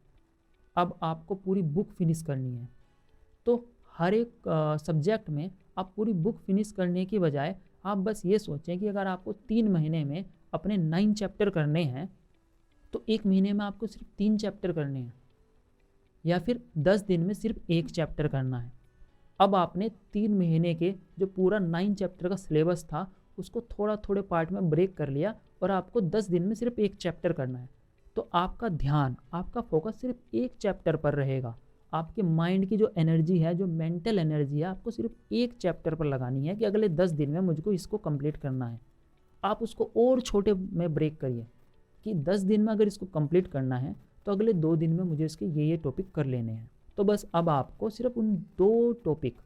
अब आपको पूरी बुक फिनिश करनी है। तो हर एक सब्जेक्ट में आप पूरी बुक फिनिश करने की बजाय आप बस ये सोचें कि अगर आपको 3 महीने में अपने 9 चैप्टर करने हैं तो 1 महीने में आपको सिर्फ 3 चैप्टर करने हैं, या फिर 10 दिन में सिर्फ 1 चैप्टर करना है। अब आपने 3 महीने के जो पूरा 9 चैप्टर का सिलेबस था उसको थोड़ा थोड़े पार्ट में ब्रेक कर लिया और आपको 10 दिन में सिर्फ 1 चैप्टर करना है। तो आपका ध्यान, आपका फोकस सिर्फ 1 चैप्टर पर रहेगा। आपके माइंड की जो एनर्जी है, जो मेंटल एनर्जी है, आपको सिर्फ 1 चैप्टर पर लगानी है कि अगले 10 दिन में मुझको इसको कंप्लीट करना है। आप उसको और छोटे में ब्रेक करिए कि 10 दिन में अगर इसको कंप्लीट करना है तो अगले 2 दिन में मुझे इसके ये टॉपिक कर लेने हैं। तो बस अब आपको सिर्फ उन 2 टॉपिक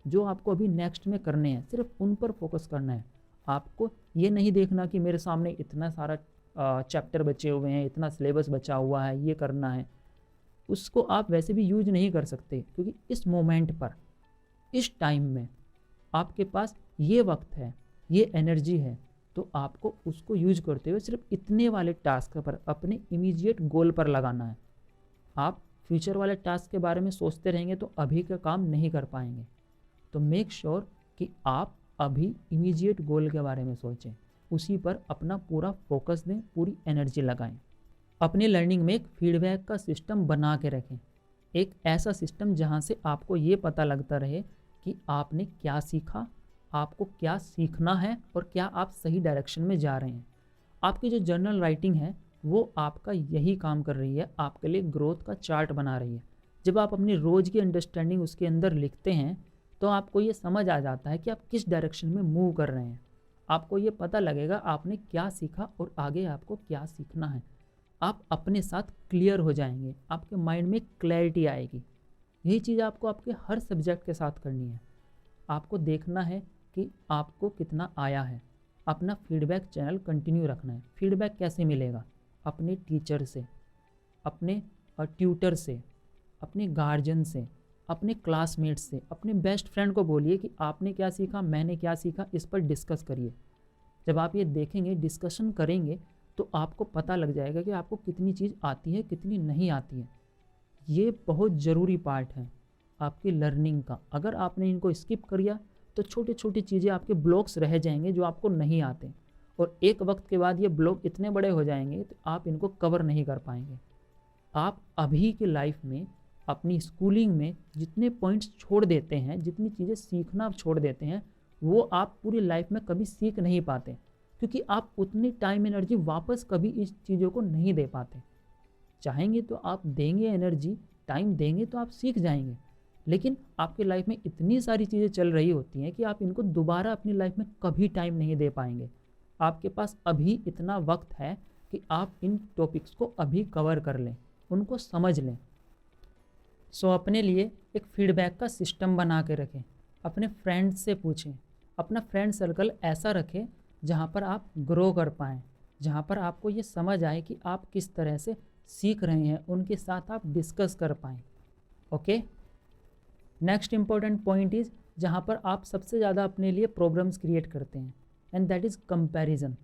जो आपको अभी नेक्स्ट में करने हैं, सिर्फ उन पर फोकस करना है। आपको ये नहीं देखना कि मेरे सामने इतना सारा चैप्टर बचे हुए हैं, इतना सिलेबस बचा हुआ है, ये करना है। उसको आप वैसे भी यूज नहीं कर सकते, क्योंकि इस मोमेंट पर, इस टाइम में आपके पास ये वक्त है, ये एनर्जी है, तो आपको उसको यूज करते हुए सिर्फ इतने वाले टास्क पर, अपने इमीडिएट गोल पर लगाना है। आप फ्यूचर वाले टास्क के बारे में सोचते रहेंगे तो अभी का काम नहीं कर पाएंगे। तो मेक श्योर कि आप अभी इमीडिएट गोल के बारे में सोचें, उसी पर अपना पूरा फोकस दें, पूरी एनर्जी लगाएं। अपनी लर्निंग में एक फीडबैक का सिस्टम बना के रखें, एक ऐसा सिस्टम जहां से आपको ये पता लगता रहे कि आपने क्या सीखा, आपको क्या सीखना है और क्या आप सही डायरेक्शन में जा रहे हैं। आपकी जो जर्नल राइटिंग है वो आपका यही काम कर रही है, आपके लिए ग्रोथ का चार्ट बना रही है। जब आप अपनी रोज़ की अंडरस्टैंडिंग उसके अंदर लिखते हैं तो आपको ये समझ आ जाता है कि आप किस डायरेक्शन में मूव कर रहे हैं। आपको ये पता लगेगा आपने क्या सीखा और आगे आपको क्या सीखना है। आप अपने साथ क्लियर हो जाएंगे, आपके माइंड में क्लैरिटी आएगी। यही चीज़ आपको आपके हर सब्जेक्ट के साथ करनी है। आपको देखना है कि आपको कितना आया है, अपना फीडबैक चैनल कंटिन्यू रखना है। फीडबैक कैसे मिलेगा? अपने टीचर से, अपने ट्यूटर से, अपने गार्जियन से, अपने क्लासमेट से, अपने बेस्ट फ्रेंड को बोलिए कि आपने क्या सीखा, मैंने क्या सीखा, इस पर डिस्कस करिए। जब आप ये देखेंगे, डिस्कशन करेंगे, तो आपको पता लग जाएगा कि आपको कितनी चीज़ आती है, कितनी नहीं आती है। ये बहुत ज़रूरी पार्ट है आपकी लर्निंग का। अगर आपने इनको स्किप कर दिया तो छोटी छोटी चीज़ें आपके ब्लॉक्स रह जाएंगे जो आपको नहीं आते, और एक वक्त के बाद ये ब्लॉक इतने बड़े हो जाएंगे तो आप इनको कवर नहीं कर पाएंगे। आप अभी की लाइफ में, अपनी स्कूलिंग में जितने पॉइंट्स छोड़ देते हैं, जितनी चीज़ें सीखना छोड़ देते हैं, वो आप पूरी लाइफ में कभी सीख नहीं पाते, क्योंकि आप उतनी टाइम एनर्जी वापस कभी इस चीज़ों को नहीं दे पाते। चाहेंगे तो आप देंगे, एनर्जी टाइम देंगे तो आप सीख जाएंगे, लेकिन आपके लाइफ में इतनी सारी चीज़ें चल रही होती हैं कि आप इनको दोबारा अपनी लाइफ में कभी टाइम नहीं दे पाएंगे। आपके पास अभी इतना वक्त है कि आप इन टॉपिक्स को अभी कवर कर लें, उनको समझ लें। सो अपने लिए एक फीडबैक का सिस्टम बना के रखें, अपने फ्रेंड्स से पूछें, अपना फ्रेंड सर्कल ऐसा रखें जहाँ पर आप ग्रो कर पाएँ, जहाँ पर आपको ये समझ आए कि आप किस तरह से सीख रहे हैं, उनके साथ आप डिस्कस कर पाएँ। Okay, next important point is जहाँ पर आप सबसे ज़्यादा अपने लिए प्रॉब्लम्स क्रिएट करते हैं, एंड दैट इज़ कंपैरिजन।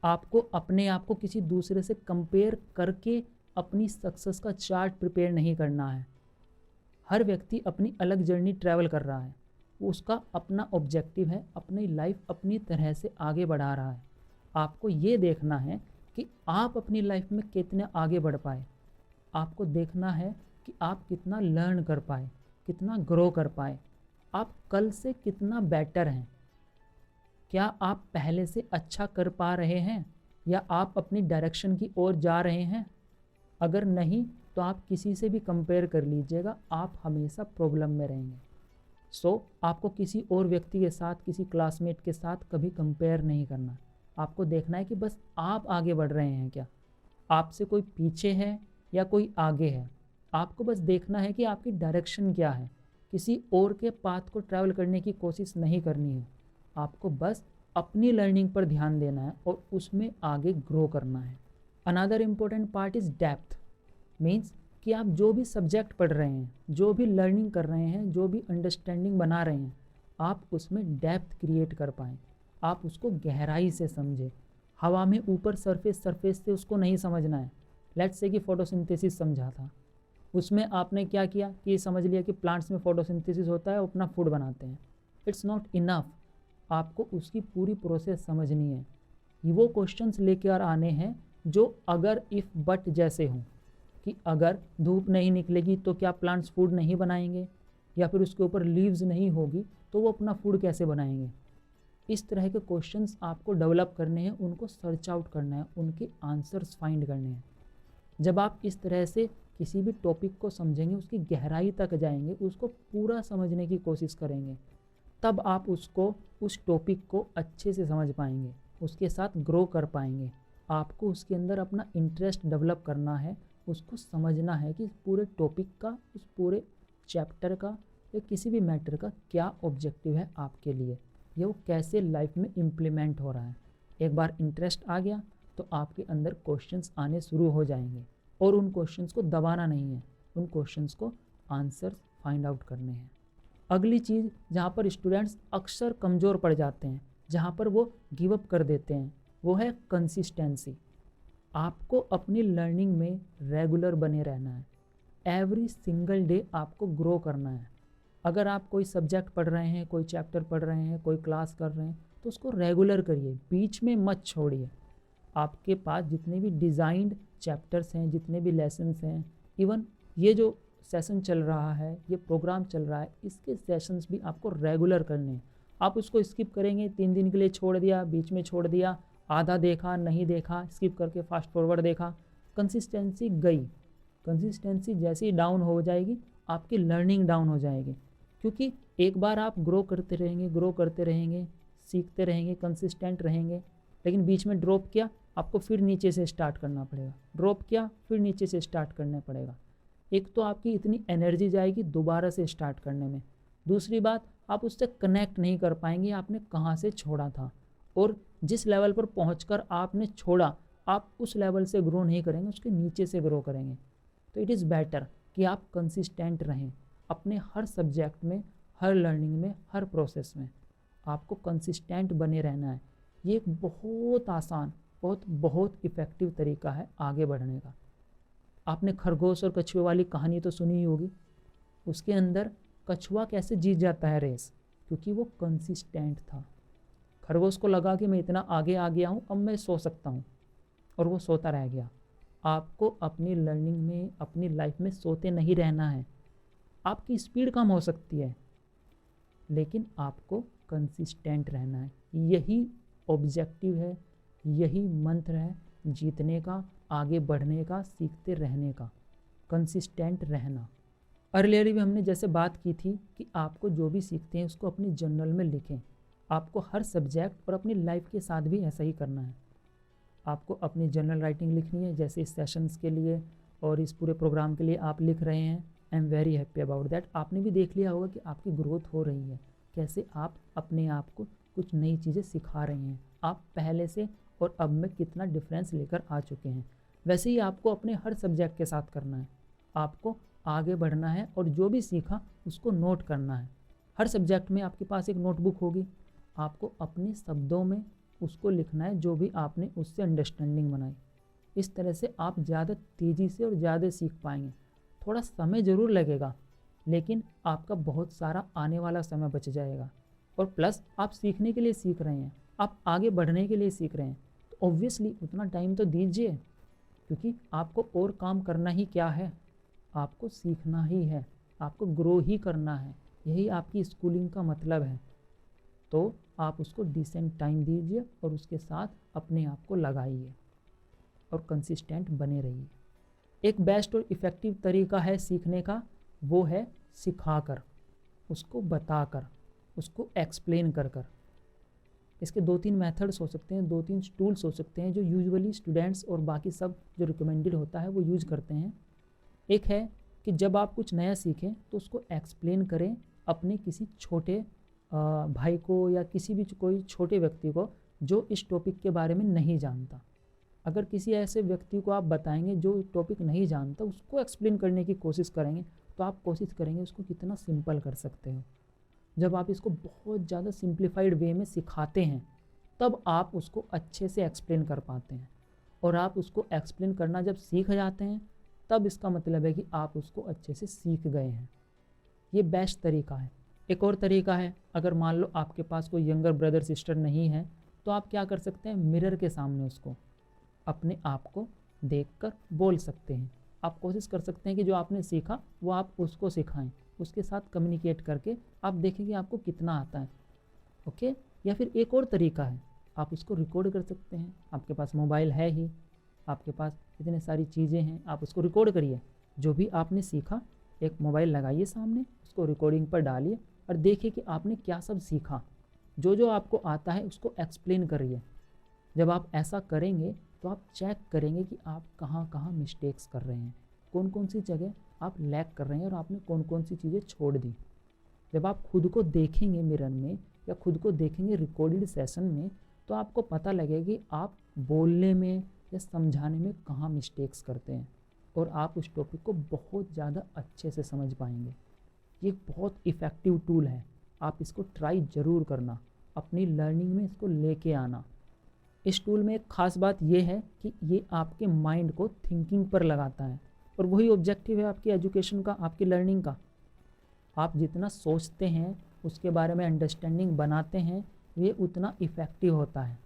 आपको अपने आप को किसी दूसरे से कंपेयर करके अपनी सक्सेस का चार्ट प्रिपेयर नहीं करना है। हर व्यक्ति अपनी अलग जर्नी ट्रैवल कर रहा है, उसका अपना ऑब्जेक्टिव है, अपनी लाइफ अपनी तरह से आगे बढ़ा रहा है। आपको ये देखना है कि आप अपनी लाइफ में कितने आगे बढ़ पाए। आपको देखना है कि आप कितना लर्न कर पाए, कितना ग्रो कर पाए, आप कल से कितना बेटर हैं। क्या आप पहले से अच्छा कर पा रहे हैं या आप अपनी डायरेक्शन की ओर जा रहे हैं? अगर नहीं तो आप किसी से भी कंपेयर कर लीजिएगा, आप हमेशा प्रॉब्लम में रहेंगे। आपको किसी और व्यक्ति के साथ, किसी क्लासमेट के साथ कभी कंपेयर नहीं करना। आपको देखना है कि बस आप आगे बढ़ रहे हैं क्या, आपसे कोई पीछे है या कोई आगे है। आपको बस देखना है कि आपकी डायरेक्शन क्या है, किसी और के पाथ को ट्रैवल करने की कोशिश नहीं करनी है। आपको बस अपनी लर्निंग पर ध्यान देना है और उसमें आगे ग्रो करना है। Another important part is depth. Means कि आप जो भी सब्जेक्ट पढ़ रहे हैं, जो भी लर्निंग कर रहे हैं, जो भी अंडरस्टैंडिंग बना रहे हैं, आप उसमें डेप्थ क्रिएट कर पाएँ, आप उसको गहराई से समझें। हवा में ऊपर सरफेस से उसको नहीं समझना है। लेट्स से कि फोटोसिंथेसिस समझा था, उसमें आपने क्या किया कि ये समझ लिया कि प्लांट्स में फोटोसिंथेसिस होता है, वो अपना फूड बनाते हैं। इट्स नॉट इनफ, आपको उसकी पूरी प्रोसेस समझनी है। वो क्वेश्चंस लेकर आने हैं जो अगर इफ़ बट जैसे हों, कि अगर धूप नहीं निकलेगी तो क्या प्लांट्स फूड नहीं बनाएंगे, या फिर उसके ऊपर लीव्स नहीं होगी तो वो अपना फूड कैसे बनाएंगे। इस तरह के क्वेश्चंस आपको डेवलप करने हैं, उनको सर्च आउट करना है, उनके आंसर्स फाइंड करने हैं। जब आप इस तरह से किसी भी टॉपिक को समझेंगे, उसकी गहराई तक जाएंगे, उसको पूरा समझने की कोशिश करेंगे, तब आप उसको, उस टॉपिक को अच्छे से समझ पाएंगे, उसके साथ ग्रो कर पाएंगे। आपको उसके अंदर अपना इंटरेस्ट डेवलप करना है, उसको समझना है कि पूरे टॉपिक का, उस पूरे चैप्टर का या किसी भी मैटर का क्या ऑब्जेक्टिव है आपके लिए, ये वो कैसे लाइफ में इम्प्लीमेंट हो रहा है। एक बार इंटरेस्ट आ गया तो आपके अंदर क्वेश्चंस आने शुरू हो जाएंगे, और उन क्वेश्चंस को दबाना नहीं है, उन क्वेश्चंस को आंसर्स फाइंड आउट करने हैं। अगली चीज़ जहाँ पर स्टूडेंट्स अक्सर कमज़ोर पड़ जाते हैं, जहाँ पर वो गिव अप कर देते हैं, वो है कंसिस्टेंसी। आपको अपनी लर्निंग में रेगुलर बने रहना है। एवरी सिंगल डे आपको ग्रो करना है। अगर आप कोई सब्जेक्ट पढ़ रहे हैं, कोई चैप्टर पढ़ रहे हैं, कोई क्लास कर रहे हैं, तो उसको रेगुलर करिए, बीच में मत छोड़िए। आपके पास जितने भी डिज़ाइंड चैप्टर्स हैं, जितने भी लेसन्स हैं, इवन ये जो सेशन चल रहा है, ये प्रोग्राम चल रहा है, इसके सेशंस भी आपको रेगुलर करने हैं। आप उसको स्किप करेंगे, 3 दिन के लिए छोड़ दिया, बीच में छोड़ दिया, आधा देखा, नहीं देखा, स्किप करके फास्ट फॉरवर्ड देखा, कंसिस्टेंसी गई। कंसिस्टेंसी जैसे ही डाउन हो जाएगी, आपकी लर्निंग डाउन हो जाएगी। क्योंकि एक बार आप ग्रो करते रहेंगे, सीखते रहेंगे, कंसिस्टेंट रहेंगे, लेकिन बीच में ड्रॉप किया, आपको फिर नीचे से स्टार्ट करना पड़ेगा, ड्रॉप किया फिर नीचे से स्टार्ट करना पड़ेगा। एक तो आपकी इतनी एनर्जी जाएगी दोबारा से स्टार्ट करने में, दूसरी बात आप उससे कनेक्ट नहीं कर पाएंगे आपने कहाँ से छोड़ा था, और जिस लेवल पर पहुंचकर आपने छोड़ा, आप उस लेवल से ग्रो नहीं करेंगे, उसके नीचे से ग्रो करेंगे। तो इट इज़ बेटर कि आप कंसिस्टेंट रहें अपने हर सब्जेक्ट में, हर लर्निंग में, हर प्रोसेस में। आपको कंसिस्टेंट बने रहना है। ये एक बहुत आसान, बहुत इफ़ेक्टिव तरीका है आगे बढ़ने का। आपने खरगोश और कछुए वाली कहानी तो सुनी ही होगी। उसके अंदर कछुआ कैसे जीत जाता है रेस, क्योंकि वो कंसिस्टेंट था। खरगोश को लगा कि मैं इतना आगे आ गया हूँ, अब मैं सो सकता हूँ, और वो सोता रह गया। आपको अपनी लर्निंग में, अपनी लाइफ में सोते नहीं रहना है। आपकी स्पीड कम हो सकती है, लेकिन आपको कंसिस्टेंट रहना है। यही ऑब्जेक्टिव है, यही मंत्र है जीतने का, आगे बढ़ने का, सीखते रहने का, कंसिस्टेंट रहना। अर्लियर भी हमने जैसे बात की थी कि आपको जो भी सीखते हैं उसको अपनी जर्नल में लिखें। आपको हर सब्जेक्ट और अपनी लाइफ के साथ भी ऐसा ही करना है। आपको अपनी जर्नल राइटिंग लिखनी है, जैसे इस सेशंस के लिए और इस पूरे प्रोग्राम के लिए आप लिख रहे हैं। आई am very happy about that. आपने भी देख लिया होगा कि आपकी ग्रोथ हो रही है, कैसे आप अपने आप को कुछ नई चीज़ें सिखा रहे हैं। आप पहले से और अब में कितना डिफरेंस लेकर आ चुके हैं। वैसे ही आपको अपने हर सब्जेक्ट के साथ करना है। आपको आगे बढ़ना है और जो भी सीखा उसको नोट करना है। हर सब्जेक्ट में आपके पास एक नोटबुक होगी, आपको अपने शब्दों में उसको लिखना है जो भी आपने उससे अंडरस्टैंडिंग बनाई। इस तरह से आप ज़्यादा तेज़ी से और ज़्यादा सीख पाएंगे। थोड़ा समय ज़रूर लगेगा, लेकिन आपका बहुत सारा आने वाला समय बच जाएगा। और प्लस आप सीखने के लिए सीख रहे हैं, आप आगे बढ़ने के लिए सीख रहे हैं, तो ऑब्वियसली उतना टाइम तो दीजिए, क्योंकि आपको और काम करना ही क्या है, आपको सीखना ही है, आपको ग्रो ही करना है, यही आपकी स्कूलिंग का मतलब है। तो आप उसको डिसेंट टाइम दीजिए और उसके साथ अपने आप को लगाइए और कंसिस्टेंट बने रहिए। एक बेस्ट और इफ़ेक्टिव तरीका है सीखने का, वो है सिखाकर, उसको बताकर, उसको एक्सप्लेन कर कर। इसके 2-3 मेथड्स हो सकते हैं, 2-3 टूल्स हो सकते हैं जो यूजुअली स्टूडेंट्स और बाकी सब जो रिकमेंडेड होता है वो यूज करते हैं। एक है कि जब आप कुछ नया सीखें तो उसको एक्सप्लेन करें अपने किसी छोटे भाई को या किसी भी कोई छोटे व्यक्ति को जो इस टॉपिक के बारे में नहीं जानता। अगर किसी ऐसे व्यक्ति को आप बताएंगे जो टॉपिक नहीं जानता, उसको एक्सप्लेन करने की कोशिश करेंगे, तो आप कोशिश करेंगे उसको कितना सिंपल कर सकते हो। जब आप इसको बहुत ज़्यादा सिंप्लीफाइड वे में सिखाते हैं तब आप उसको अच्छे से एक्सप्लेन कर पाते हैं, और आप उसको एक्सप्लेन करना जब सीख जाते हैं तब इसका मतलब है कि आप उसको अच्छे से सीख गए हैं। ये बेस्ट तरीका है। एक और तरीका है, अगर मान लो आपके पास कोई यंगर ब्रदर सिस्टर नहीं है तो आप क्या कर सकते हैं, मिरर के सामने उसको अपने आप को देखकर बोल सकते हैं। आप कोशिश कर सकते हैं कि जो आपने सीखा वो आप उसको सिखाएं, उसके साथ कम्युनिकेट करके आप देखें कि आपको कितना आता है। ओके। या फिर एक और तरीका है, आप उसको रिकॉर्ड कर सकते हैं। आपके पास मोबाइल है ही, आपके पास इतने सारी चीज़ें हैं, आप उसको रिकॉर्ड करिए। जो भी आपने सीखा एक मोबाइल लगाइए सामने, उसको रिकॉर्डिंग पर डालिए और देखिए कि आपने क्या सब सीखा। जो जो आपको आता है उसको एक्सप्लेन करिए। जब आप ऐसा करेंगे तो आप चेक करेंगे कि आप कहाँ कहाँ मिस्टेक्स कर रहे हैं, कौन कौन सी जगह आप लैग कर रहे हैं और आपने कौन कौन सी चीज़ें छोड़ दी। जब आप खुद को देखेंगे मिरर में या खुद को देखेंगे रिकॉर्डेड सेशन में, तो आपको पता लगेगा कि आप बोलने में या समझाने में कहाँ मिस्टेक्स करते हैं, और आप उस टॉपिक को बहुत ज़्यादा अच्छे से समझ पाएंगे। ये एक बहुत इफ़ेक्टिव टूल है, आप इसको ट्राई ज़रूर करना, अपनी लर्निंग में इसको लेके आना। इस टूल में एक ख़ास बात ये है कि ये आपके माइंड को थिंकिंग पर लगाता है, और वही ऑब्जेक्टिव है आपकी एजुकेशन का, आपकी लर्निंग का। आप जितना सोचते हैं, उसके बारे में अंडरस्टैंडिंग बनाते हैं, ये उतना इफ़ेक्टिव होता है।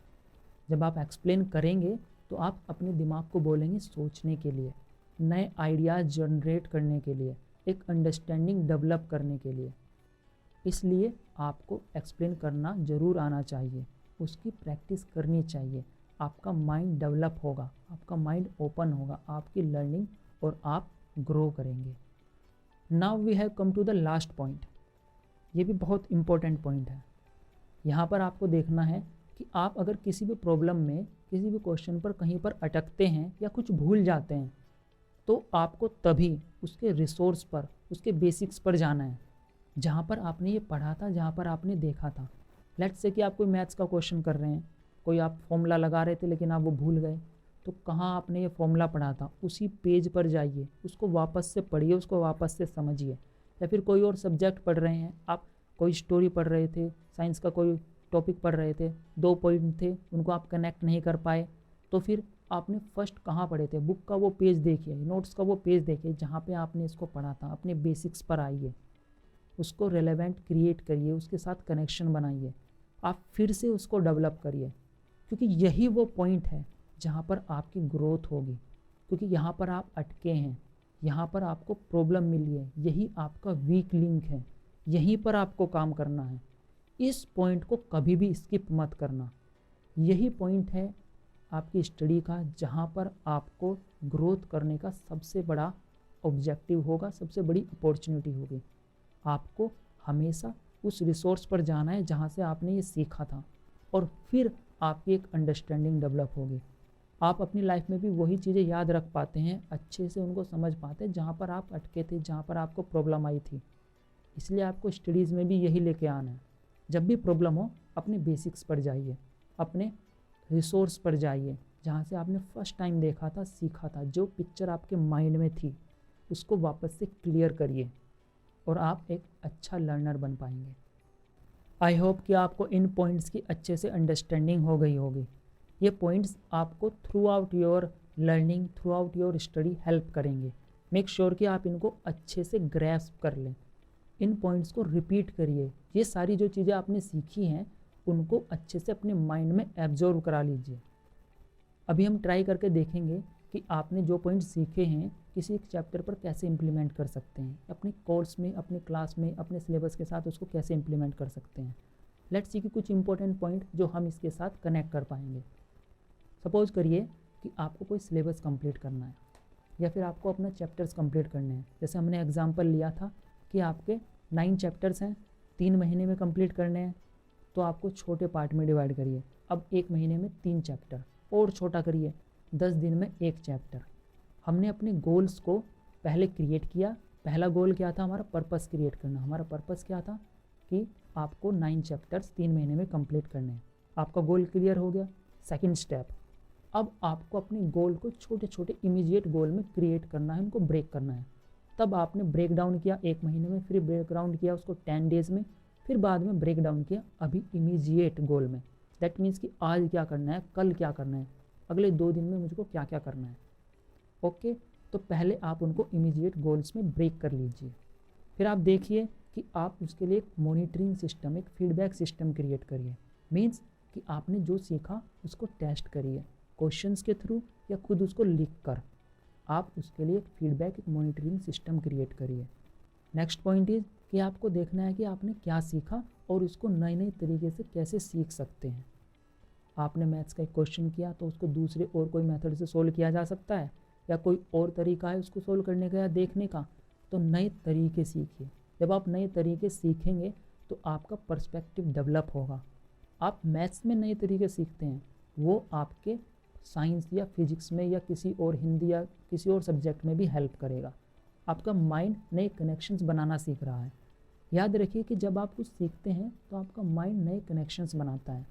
जब आप एक्सप्लेन करेंगे तो आप अपने दिमाग को बोलेंगे सोचने के लिए, नए आइडियाज़ जनरेट करने के लिए, एक अंडरस्टैंडिंग डेवलप करने के लिए। इसलिए आपको एक्सप्लेन करना ज़रूर आना चाहिए, उसकी प्रैक्टिस करनी चाहिए। आपका माइंड डेवलप होगा, आपका माइंड ओपन होगा, आपकी लर्निंग, और आप ग्रो करेंगे। Now we have come to the last point. ये भी बहुत इम्पोर्टेंट पॉइंट है। यहाँ पर आपको देखना है कि आप अगर किसी भी प्रॉब्लम में, किसी भी क्वेश्चन पर कहीं पर अटकते हैं या कुछ भूल जाते हैं, तो आपको तभी उसके रिसोर्स पर, उसके बेसिक्स पर जाना है, जहाँ पर आपने ये पढ़ा था, जहाँ पर आपने देखा था। लेट्स से कि आप कोई मैथ्स का क्वेश्चन कर रहे हैं, कोई आप फॉर्मूला लगा रहे थे लेकिन आप वो भूल गए, तो कहाँ आपने ये फॉर्मूला पढ़ा था, उसी पेज पर जाइए, उसको वापस से पढ़िए, उसको वापस से समझिए। या फिर कोई और सब्जेक्ट पढ़ रहे हैं, आप कोई स्टोरी पढ़ रहे थे, साइंस का कोई टॉपिक पढ़ रहे थे, 2 पॉइंट थे, उनको आप कनेक्ट नहीं कर पाए, तो फिर आपने फर्स्ट कहाँ पढ़े थे, बुक का वो पेज देखिए, नोट्स का वो पेज देखिए जहाँ पे आपने इसको पढ़ा था। अपने बेसिक्स पर आइए, उसको रेलेवेंट क्रिएट करिए, उसके साथ कनेक्शन बनाइए, आप फिर से उसको डेवलप करिए, क्योंकि यही वो पॉइंट है जहाँ पर आपकी ग्रोथ होगी। क्योंकि यहाँ पर आप अटके हैं, यहाँ पर आपको प्रॉब्लम मिली है, यही आपका वीक लिंक है, यहीं पर आपको काम करना है। इस पॉइंट को कभी भी स्किप मत करना। यही पॉइंट है आपकी स्टडी का, जहाँ पर आपको ग्रोथ करने का सबसे बड़ा ऑब्जेक्टिव होगा, सबसे बड़ी अपॉर्चुनिटी होगी। आपको हमेशा उस रिसोर्स पर जाना है जहाँ से आपने ये सीखा था, और फिर आपकी एक अंडरस्टैंडिंग डेवलप होगी। आप अपनी लाइफ में भी वही चीज़ें याद रख पाते हैं, अच्छे से उनको समझ पाते हैं जहाँ पर आप अटके थे, जहाँ पर आपको प्रॉब्लम आई थी। इसलिए आपको स्टडीज़ में भी यही लेके आना है। जब भी प्रॉब्लम हो, अपने बेसिक्स पर जाइए, अपने रिसोर्स पर जाइए, जहाँ से आपने फर्स्ट टाइम देखा था, सीखा था, जो पिक्चर आपके माइंड में थी, उसको वापस से क्लियर करिए, और आप एक अच्छा लर्नर बन पाएंगे। आई होप कि आपको इन पॉइंट्स की अच्छे से अंडरस्टैंडिंग हो गई होगी। ये पॉइंट्स आपको through out your learning, through out your study help करेंगे। मेक श्योर कि आप इनको अच्छे से ग्रैस्प कर लें, इन पॉइंट्स को रिपीट करिए। ये सारी जो चीज़ें आपने सीखी हैं उनको अच्छे से अपने माइंड में एब्जॉर्व करा लीजिए। अभी हम ट्राई करके देखेंगे कि आपने जो पॉइंट सीखे हैं किसी एक चैप्टर पर कैसे इम्प्लीमेंट कर सकते हैं, अपने कोर्स में, अपने क्लास में, अपने सिलेबस के साथ उसको कैसे इम्प्लीमेंट कर सकते हैं। लेट्स सी कि कुछ इंपॉर्टेंट पॉइंट जो हम इसके साथ कनेक्ट कर पाएंगे। सपोज करिए कि आपको कोई सिलेबस कंप्लीट करना है या फिर आपको अपना चैप्टर्स कंप्लीट करने हैं। जैसे हमने एग्जांपल लिया था कि आपके 9 चैप्टर्स हैं, 3 महीने में कंप्लीट करने हैं, तो आपको छोटे पार्ट में डिवाइड करिए। अब 1 महीने में 3 चैप्टर, और छोटा करिए, 10 दिन में 1 चैप्टर। हमने अपने गोल्स को पहले क्रिएट किया। पहला गोल क्या था? हमारा पर्पस क्रिएट करना। हमारा पर्पस क्या था कि आपको 9 चैप्टर्स 3 महीने में कंप्लीट करने हैं। आपका गोल क्लियर हो गया। सेकंड स्टेप, अब आपको अपने गोल को छोटे छोटे इमीडिएट गोल में क्रिएट करना है, उनको ब्रेक करना है। तब आपने ब्रेक डाउन किया 1 महीने में, फिर ब्रेक डाउन किया उसको 10 डेज़ में, फिर बाद में ब्रेक डाउन किया अभी इमीडिएट गोल में। दैट मीन्स कि आज क्या करना है, कल क्या करना है, अगले 2 दिन में मुझको क्या क्या करना है। ओके, तो पहले आप उनको इमीडिएट गोल्स में ब्रेक कर लीजिए। फिर आप देखिए कि आप उसके लिए एक मॉनिटरिंग सिस्टम, एक फीडबैक सिस्टम क्रिएट करिए। मीन्स कि आपने जो सीखा उसको टेस्ट करिए, क्वेश्चंस के थ्रू या खुद उसको लिख कर। आप उसके लिए एक फीडबैक, एक मॉनिटरिंग सिस्टम क्रिएट करिए। नेक्स्ट पॉइंट इज़ कि आपको देखना है कि आपने क्या सीखा और उसको नए नए तरीके से कैसे सीख सकते हैं। आपने मैथ्स का एक क्वेश्चन किया तो उसको दूसरे और कोई मेथड से सोल्व किया जा सकता है, या कोई और तरीका है उसको सोल्व करने का या देखने का, तो नए तरीके सीखिए। जब आप नए तरीके सीखेंगे तो आपका पर्सपेक्टिव डेवलप होगा। आप मैथ्स में नए तरीके सीखते हैं, वो आपके साइंस या फिजिक्स में या किसी और हिंदी या किसी और सब्जेक्ट में भी हेल्प करेगा। आपका माइंड नए कनेक्शंस बनाना सीख रहा है। याद रखिए कि जब आप कुछ सीखते हैं तो आपका माइंड नए कनेक्शंस बनाता है।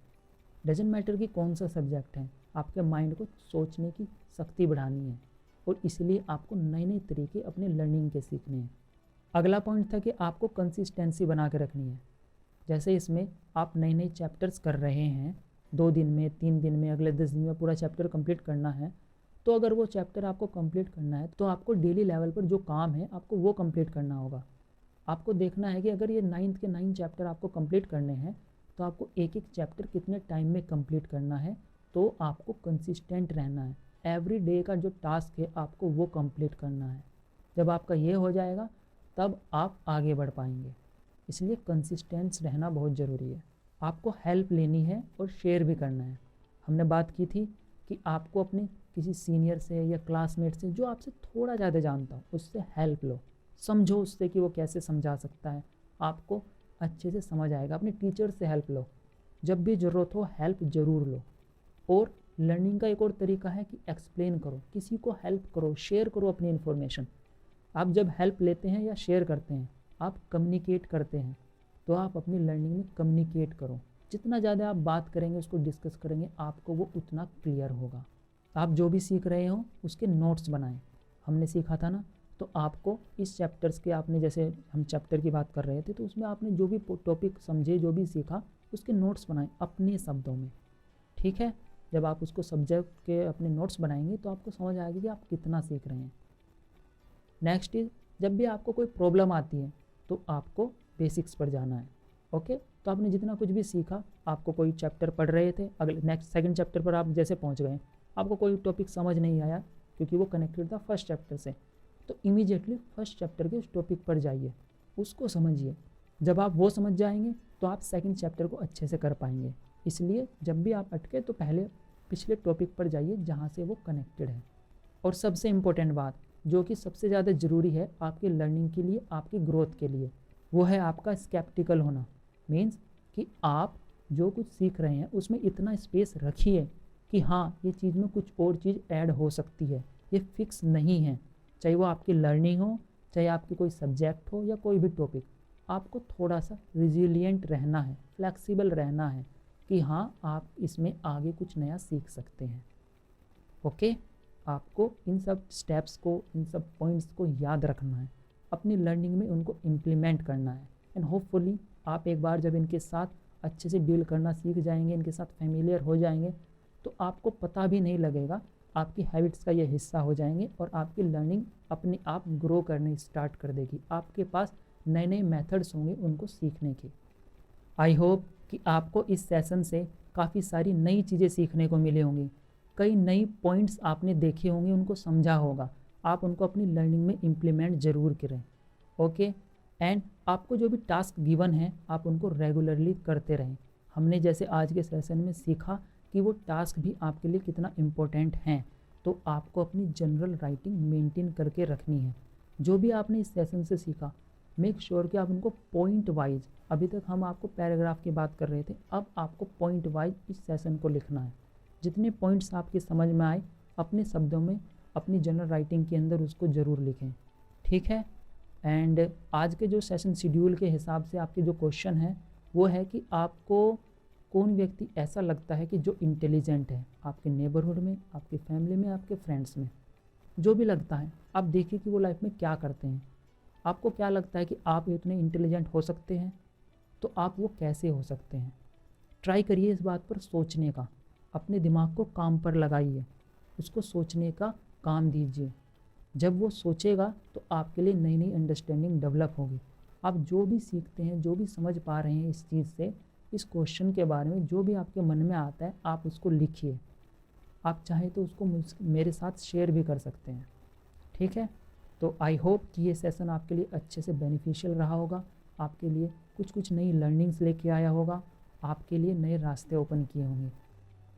डजेंट मैटर कि कौन सा सब्जेक्ट है, आपके माइंड को सोचने की शक्ति बढ़ानी है, और इसलिए आपको नए नए तरीके अपने लर्निंग के सीखने हैं। अगला पॉइंट था कि आपको कंसिस्टेंसी बना के रखनी है। जैसे इसमें आप नए नए चैप्टर्स कर रहे हैं, 2 दिन में, 3 दिन में, अगले 10 दिन में पूरा चैप्टर कंप्लीट करना है, तो अगर वो चैप्टर आपको कंप्लीट करना है तो आपको डेली लेवल पर जो काम है आपको वो कंप्लीट करना होगा। आपको देखना है कि अगर ये 9th के 9 चैप्टर आपको कंप्लीट करने हैं तो आपको एक एक चैप्टर कितने टाइम में कंप्लीट करना है। तो आपको कंसिस्टेंट रहना है, एवरी डे का जो टास्क है आपको वो कंप्लीट करना है। जब आपका ये हो जाएगा तब आप आगे बढ़ पाएंगे। इसलिए कंसिस्टेंस रहना बहुत ज़रूरी है। आपको हेल्प लेनी है और शेयर भी करना है। हमने बात की थी कि आपको अपने किसी सीनियर से या क्लासमेट से जो आपसे थोड़ा ज़्यादा जानता हो उससे हेल्प लो, समझो उससे कि वो कैसे समझा सकता है, आपको अच्छे से समझ आएगा। अपने टीचर से हेल्प लो, जब भी ज़रूरत हो हेल्प ज़रूर लो। और लर्निंग का एक और तरीका है कि एक्सप्लेन करो, किसी को हेल्प करो, शेयर करो अपनी इन्फॉर्मेशन। आप जब हेल्प लेते हैं या शेयर करते हैं, आप कम्युनिकेट करते हैं, तो आप अपनी लर्निंग में कम्युनिकेट करो। जितना ज़्यादा आप बात करेंगे, उसको डिस्कस करेंगे, आपको वो उतना क्लियर होगा। आप जो भी सीख रहे हो उसके नोट्स बनाएं। हमने सीखा था ना, तो आपको इस चैप्टर्स के, आपने जैसे हम चैप्टर की बात कर रहे थे तो उसमें आपने जो भी टॉपिक समझे, जो भी सीखा, उसके नोट्स बनाएं अपने शब्दों में। ठीक है, जब आप उसको सब्जेक्ट के अपने नोट्स बनाएंगे तो आपको समझ आएगी कि आप कितना सीख रहे हैं। नेक्स्ट इज, जब भी आपको कोई प्रॉब्लम आती है तो आपको बेसिक्स पर जाना है। ओके, तो आपने जितना कुछ भी सीखा, आपको कोई चैप्टर पढ़ रहे थे, अगले नेक्स्ट सेकंड चैप्टर पर आप जैसे पहुंच गए, आपको कोई टॉपिक समझ नहीं आया क्योंकि वो कनेक्टेड था फर्स्ट चैप्टर से, तो इमीडिएटली फर्स्ट चैप्टर के उस टॉपिक पर जाइए, उसको समझिए। जब आप वो समझ जाएंगे तो आप सेकंड चैप्टर को अच्छे से कर पाएंगे। इसलिए जब भी आप अटके तो पहले पिछले टॉपिक पर जाइए जहाँ से वो कनेक्टेड है। और सबसे इम्पोर्टेंट बात, जो कि सबसे ज़्यादा ज़रूरी है आपकी लर्निंग के लिए, आपकी ग्रोथ के लिए, वो है आपका स्केप्टिकल होना। मीन्स कि आप जो कुछ सीख रहे हैं उसमें इतना स्पेस रखिए कि हाँ, ये चीज़ में कुछ और चीज़ ऐड हो सकती है, ये फिक्स नहीं है। चाहे वो आपकी लर्निंग हो, चाहे आपकी कोई सब्जेक्ट हो या कोई भी टॉपिक, आपको थोड़ा सा रिजिलियंट रहना है, फ्लेक्सिबल रहना है कि हाँ, आप इसमें आगे कुछ नया सीख सकते हैं। ओके, आपको इन सब स्टेप्स को, इन सब पॉइंट्स को याद रखना है, अपनी लर्निंग में उनको इम्प्लीमेंट करना है। एंड होपफुली आप एक बार जब इनके साथ अच्छे से डील करना सीख जाएंगे, इनके साथ फेमिलियर हो जाएंगे, तो आपको पता भी नहीं लगेगा, आपकी हैबिट्स का ये हिस्सा हो जाएंगे और आपकी लर्निंग अपने आप ग्रो करने स्टार्ट कर देगी। आपके पास नए नए मेथड्स होंगे उनको सीखने के। आई होप कि आपको इस सेशन से काफ़ी सारी नई चीज़ें सीखने को मिली होंगी। कई नई पॉइंट्स आपने देखे होंगे, उनको समझा होगा, आप उनको अपनी लर्निंग में इम्प्लीमेंट ज़रूर करें। ओके, एंड आपको जो भी टास्क गिवन है आप उनको रेगुलरली करते रहें। हमने जैसे आज के सेशन में सीखा कि वो टास्क भी आपके लिए कितना इम्पोर्टेंट हैं, तो आपको अपनी जनरल राइटिंग मेंटेन करके रखनी है। जो भी आपने इस सेशन से सीखा, मेक श्योर कि आप उनको पॉइंट वाइज, अभी तक हम आपको पैराग्राफ की बात कर रहे थे, अब आपको पॉइंट वाइज इस सेशन को लिखना है। जितने पॉइंट्स आपके समझ में आए अपने शब्दों में अपनी जनरल राइटिंग के अंदर उसको ज़रूर लिखें, ठीक है। एंड आज के जो सेशन शेड्यूल के हिसाब से आपके जो क्वेश्चन है वो है कि आपको कौन व्यक्ति ऐसा लगता है कि जो इंटेलिजेंट है आपके नेबरहुड में, आपकी फैमिली में, आपके फ्रेंड्स में, जो भी लगता है, आप देखिए कि वो लाइफ में क्या करते हैं। आपको क्या लगता है कि आप इतने इंटेलिजेंट हो सकते हैं, तो आप वो कैसे हो सकते हैं। ट्राई करिए इस बात पर सोचने का, अपने दिमाग को काम पर लगाइए, उसको सोचने का काम दीजिए। जब वो सोचेगा तो आपके लिए नई नई अंडरस्टैंडिंग डेवलप होगी। आप जो भी सीखते हैं, जो भी समझ पा रहे हैं इस चीज़ से, इस क्वेश्चन के बारे में जो भी आपके मन में आता है आप उसको लिखिए। आप चाहें तो उसको मेरे साथ शेयर भी कर सकते हैं, ठीक है। तो आई होप कि ये सेशन आपके लिए अच्छे से बेनिफिशियल रहा होगा, आपके लिए कुछ नई लर्निंग्स लेके आया होगा, आपके लिए नए रास्ते ओपन किए होंगे।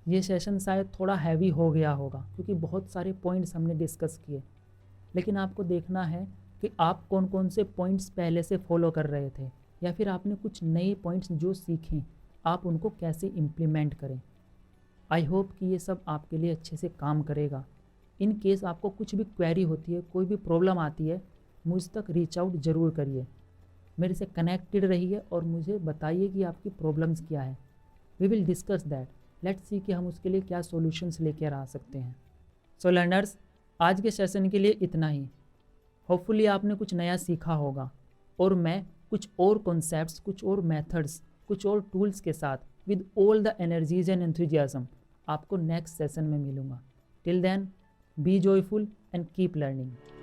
ये सेशन शायद थोड़ा हैवी हो गया होगा क्योंकि बहुत सारे पॉइंट्स हमने डिस्कस किए, लेकिन आपको देखना है कि आप कौन कौन से पॉइंट्स पहले से फॉलो कर रहे थे, या फिर आपने कुछ नए पॉइंट्स जो सीखें आप उनको कैसे इम्प्लीमेंट करें। आई होप कि ये सब आपके लिए अच्छे से काम करेगा। इन केस आपको कुछ भी क्वेरी होती है, कोई भी प्रॉब्लम आती है, मुझ तक रीच आउट ज़रूर करिए, मेरे से कनेक्टेड रहिए और मुझे बताइए कि आपकी प्रॉब्लम्स क्या है। We will discuss that, let's see कि हम उसके लिए क्या सॉल्यूशंस लेकर आ सकते हैं। सो लर्नर्स, आज के सेशन के लिए इतना ही। होपफुली आपने कुछ नया सीखा होगा और मैं कुछ और कॉन्सेप्ट्स, कुछ और मेथड्स, कुछ और टूल्स के साथ with all the energies and enthusiasm आपको नेक्स्ट सेशन में मिलूँगा। Till then, be joyful and keep learning.